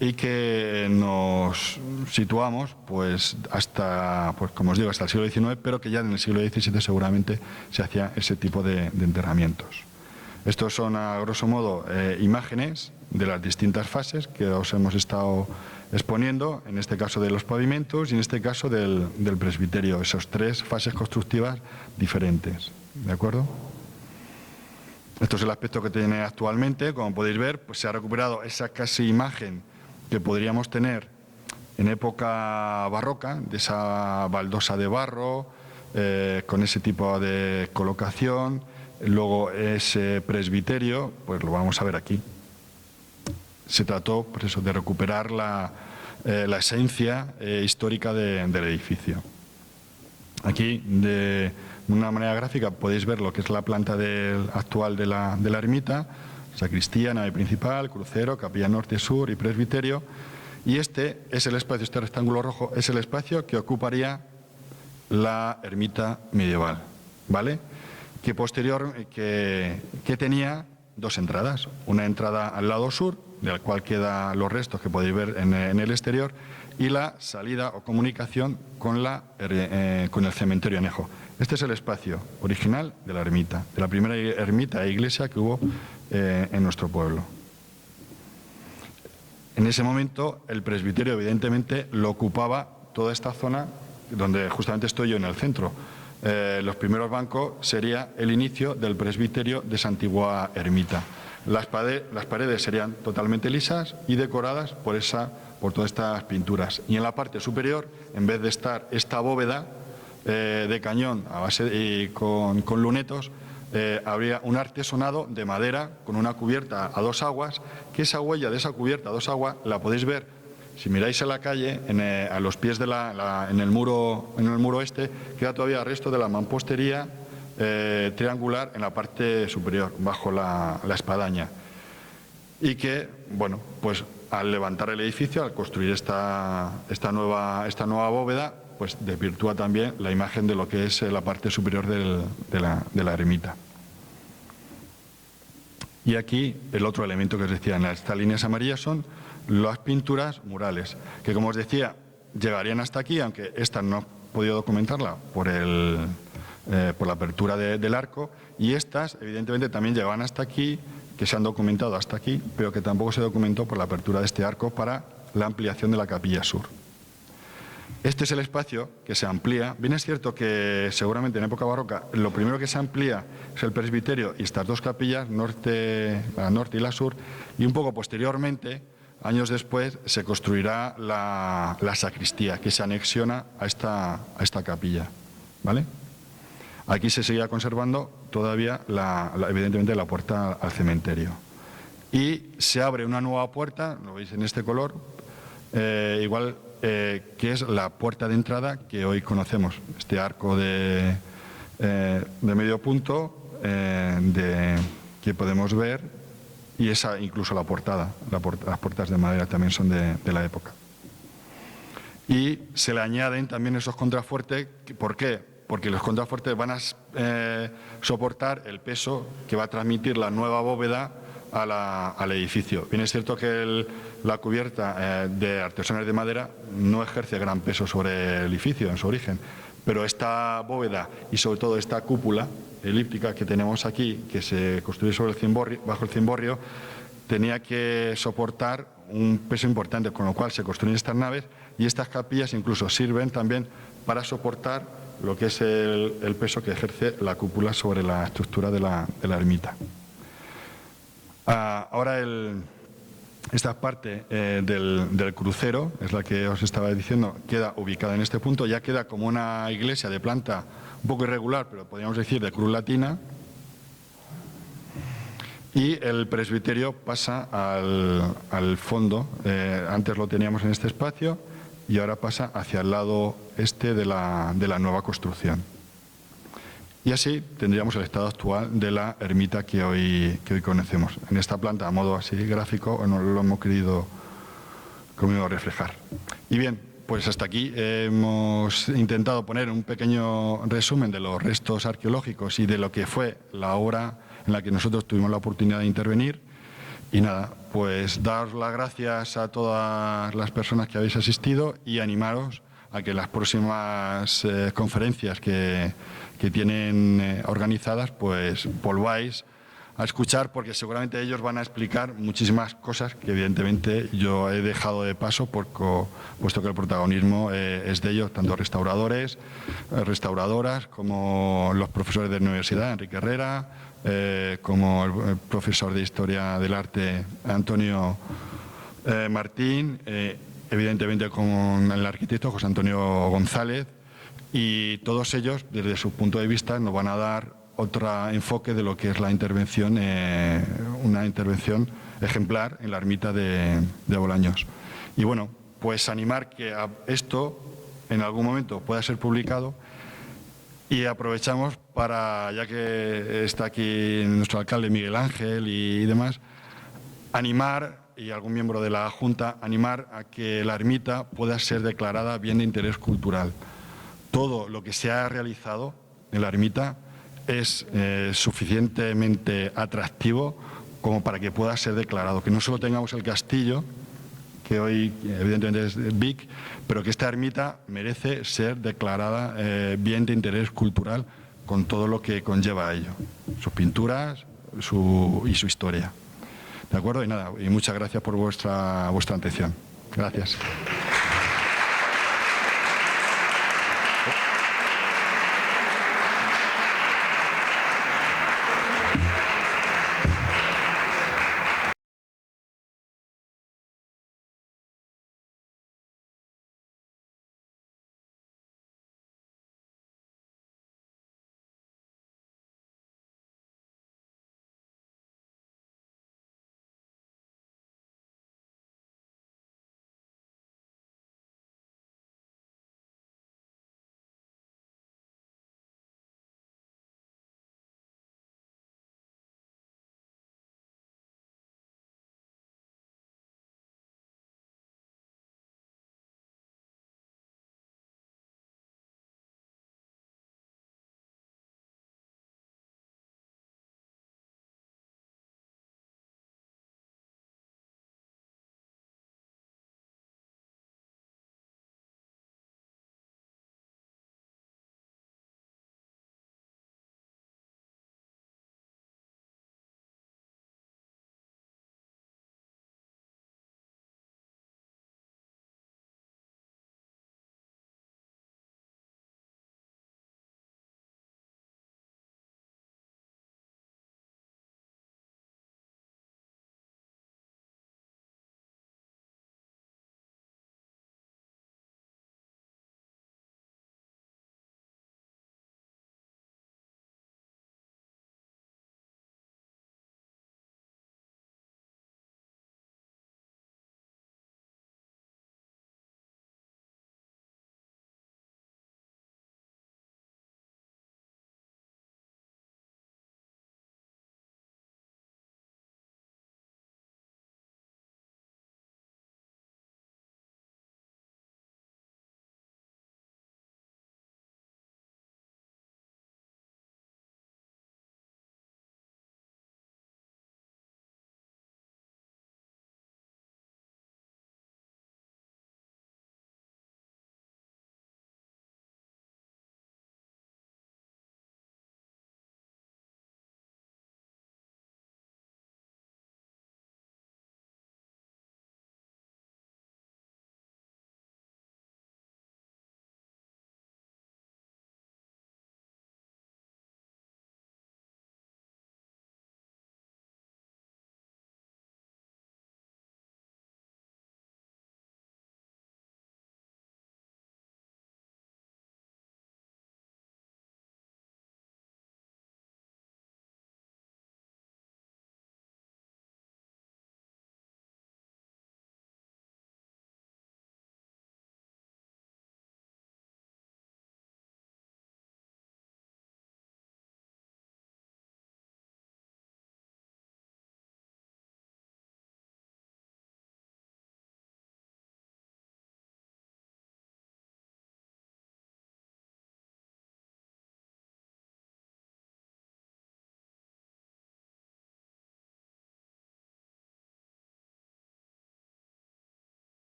y que nos situamos pues hasta, pues como os digo, hasta el siglo XIX, pero que ya en el siglo XVII seguramente se hacía ese tipo de enterramientos. Estos son, a grosso modo, imágenes de las distintas fases que os hemos estado exponiendo, en este caso de los pavimentos y en este caso del presbiterio, esas 3 fases constructivas diferentes, ¿de acuerdo? Esto es el aspecto que tiene actualmente. Como podéis ver, pues se ha recuperado esa casi imagen que podríamos tener en época barroca, de esa baldosa de barro, con ese tipo de colocación. Luego ese presbiterio, pues lo vamos a ver aquí. Se trató pues eso, de recuperar la esencia histórica del edificio. Aquí, de una manera gráfica, podéis ver lo que es la planta actual de la ermita: sacristía, nave principal, crucero, capilla norte, sur y presbiterio. Y este es el espacio, este rectángulo rojo, es el espacio que ocuparía la ermita medieval, ¿vale? Que tenía dos entradas: una entrada al lado sur, de la cual quedan los restos que podéis ver en el exterior, y la salida o comunicación con el cementerio anejo. Este es el espacio original de la ermita, de la primera ermita e iglesia que hubo en nuestro pueblo. En ese momento el presbiterio evidentemente lo ocupaba toda esta zona donde justamente estoy yo en el centro. Los primeros bancos sería el inicio del presbiterio de esa antigua ermita. Las paredes serían totalmente lisas y decoradas por todas estas pinturas. Y en la parte superior, en vez de estar esta bóveda de cañón a base y con lunetos, habría un artesonado de madera con una cubierta a dos aguas, que esa huella de esa cubierta a dos aguas la podéis ver si miráis a la calle, a los pies en el muro este, queda todavía el resto de la mampostería triangular en la parte superior, bajo la espadaña. Y que, bueno, pues al levantar el edificio, al construir esta nueva bóveda, pues desvirtúa también la imagen de lo que es la parte superior de la ermita. Y aquí el otro elemento que os decía, en estas líneas amarillas, son las pinturas murales, que, como os decía, llegarían hasta aquí, aunque esta no he podido documentarla por la apertura del arco, y estas evidentemente también llegaban hasta aquí, que se han documentado hasta aquí, pero que tampoco se documentó por la apertura de este arco para la ampliación de la capilla sur. Este es el espacio que se amplía. Bien es cierto que seguramente en época barroca lo primero que se amplía es el presbiterio y estas dos capillas, la norte y la sur, y un poco posteriormente, años después, se construirá la sacristía, que se anexiona a esta capilla, ¿vale? Aquí se seguía conservando todavía, evidentemente, la puerta al cementerio. Y se abre una nueva puerta, lo veis en este color, que es la puerta de entrada que hoy conocemos. Este arco de medio punto que podemos ver, y incluso la portada. Las puertas de madera también son de la época. Y se le añaden también esos contrafuertes. ¿Por qué? Porque los contrafuertes van a soportar el peso que va a transmitir la nueva bóveda al edificio. Bien es cierto que la cubierta de artesones de madera no ejerce gran peso sobre el edificio en su origen, pero esta bóveda y sobre todo esta cúpula elíptica que tenemos aquí, que se construye bajo el cimborrio, tenía que soportar un peso importante, con lo cual se construyen estas naves, y estas capillas incluso sirven también para soportar lo que es el peso que ejerce la cúpula sobre la estructura de la ermita. Ahora esta parte del crucero, es la que os estaba diciendo, queda ubicada en este punto. Ya queda como una iglesia de planta un poco irregular, pero podríamos decir de cruz latina. Y el presbiterio pasa al fondo. Antes lo teníamos en este espacio y ahora pasa hacia el lado este de la nueva construcción. Y así tendríamos el estado actual de la ermita que hoy conocemos. En esta planta, a modo así gráfico, no lo hemos querido reflejar. Y bien, pues hasta aquí hemos intentado poner un pequeño resumen de los restos arqueológicos y de lo que fue la obra en la que nosotros tuvimos la oportunidad de intervenir. Y nada, pues daros las gracias a todas las personas que habéis asistido y animaros a que las próximas conferencias que tienen organizadas, pues volváis a escuchar, porque seguramente ellos van a explicar muchísimas cosas que evidentemente yo he dejado de paso, puesto que el protagonismo es de ellos, tanto restauradores, restauradoras, como los profesores de la universidad, Enrique Herrera, como el profesor de Historia del Arte, Antonio Martín, evidentemente con el arquitecto José Antonio González, y todos ellos, desde su punto de vista, nos van a dar otro enfoque de lo que es la intervención, una intervención ejemplar en la ermita de Bolaños. Y bueno, pues animar que esto en algún momento pueda ser publicado, y aprovechamos para, ya que está aquí nuestro alcalde Miguel Ángel y demás, animar, y algún miembro de la Junta, animar a que la ermita pueda ser declarada bien de interés cultural. Todo lo que se ha realizado en la ermita es suficientemente atractivo como para que pueda ser declarado. Que no solo tengamos el castillo, que hoy evidentemente es Vic, pero que esta ermita merece ser declarada bien de interés cultural con todo lo que conlleva a ello, sus pinturas y su historia. ¿De acuerdo? Y nada, y muchas gracias por vuestra atención. Gracias.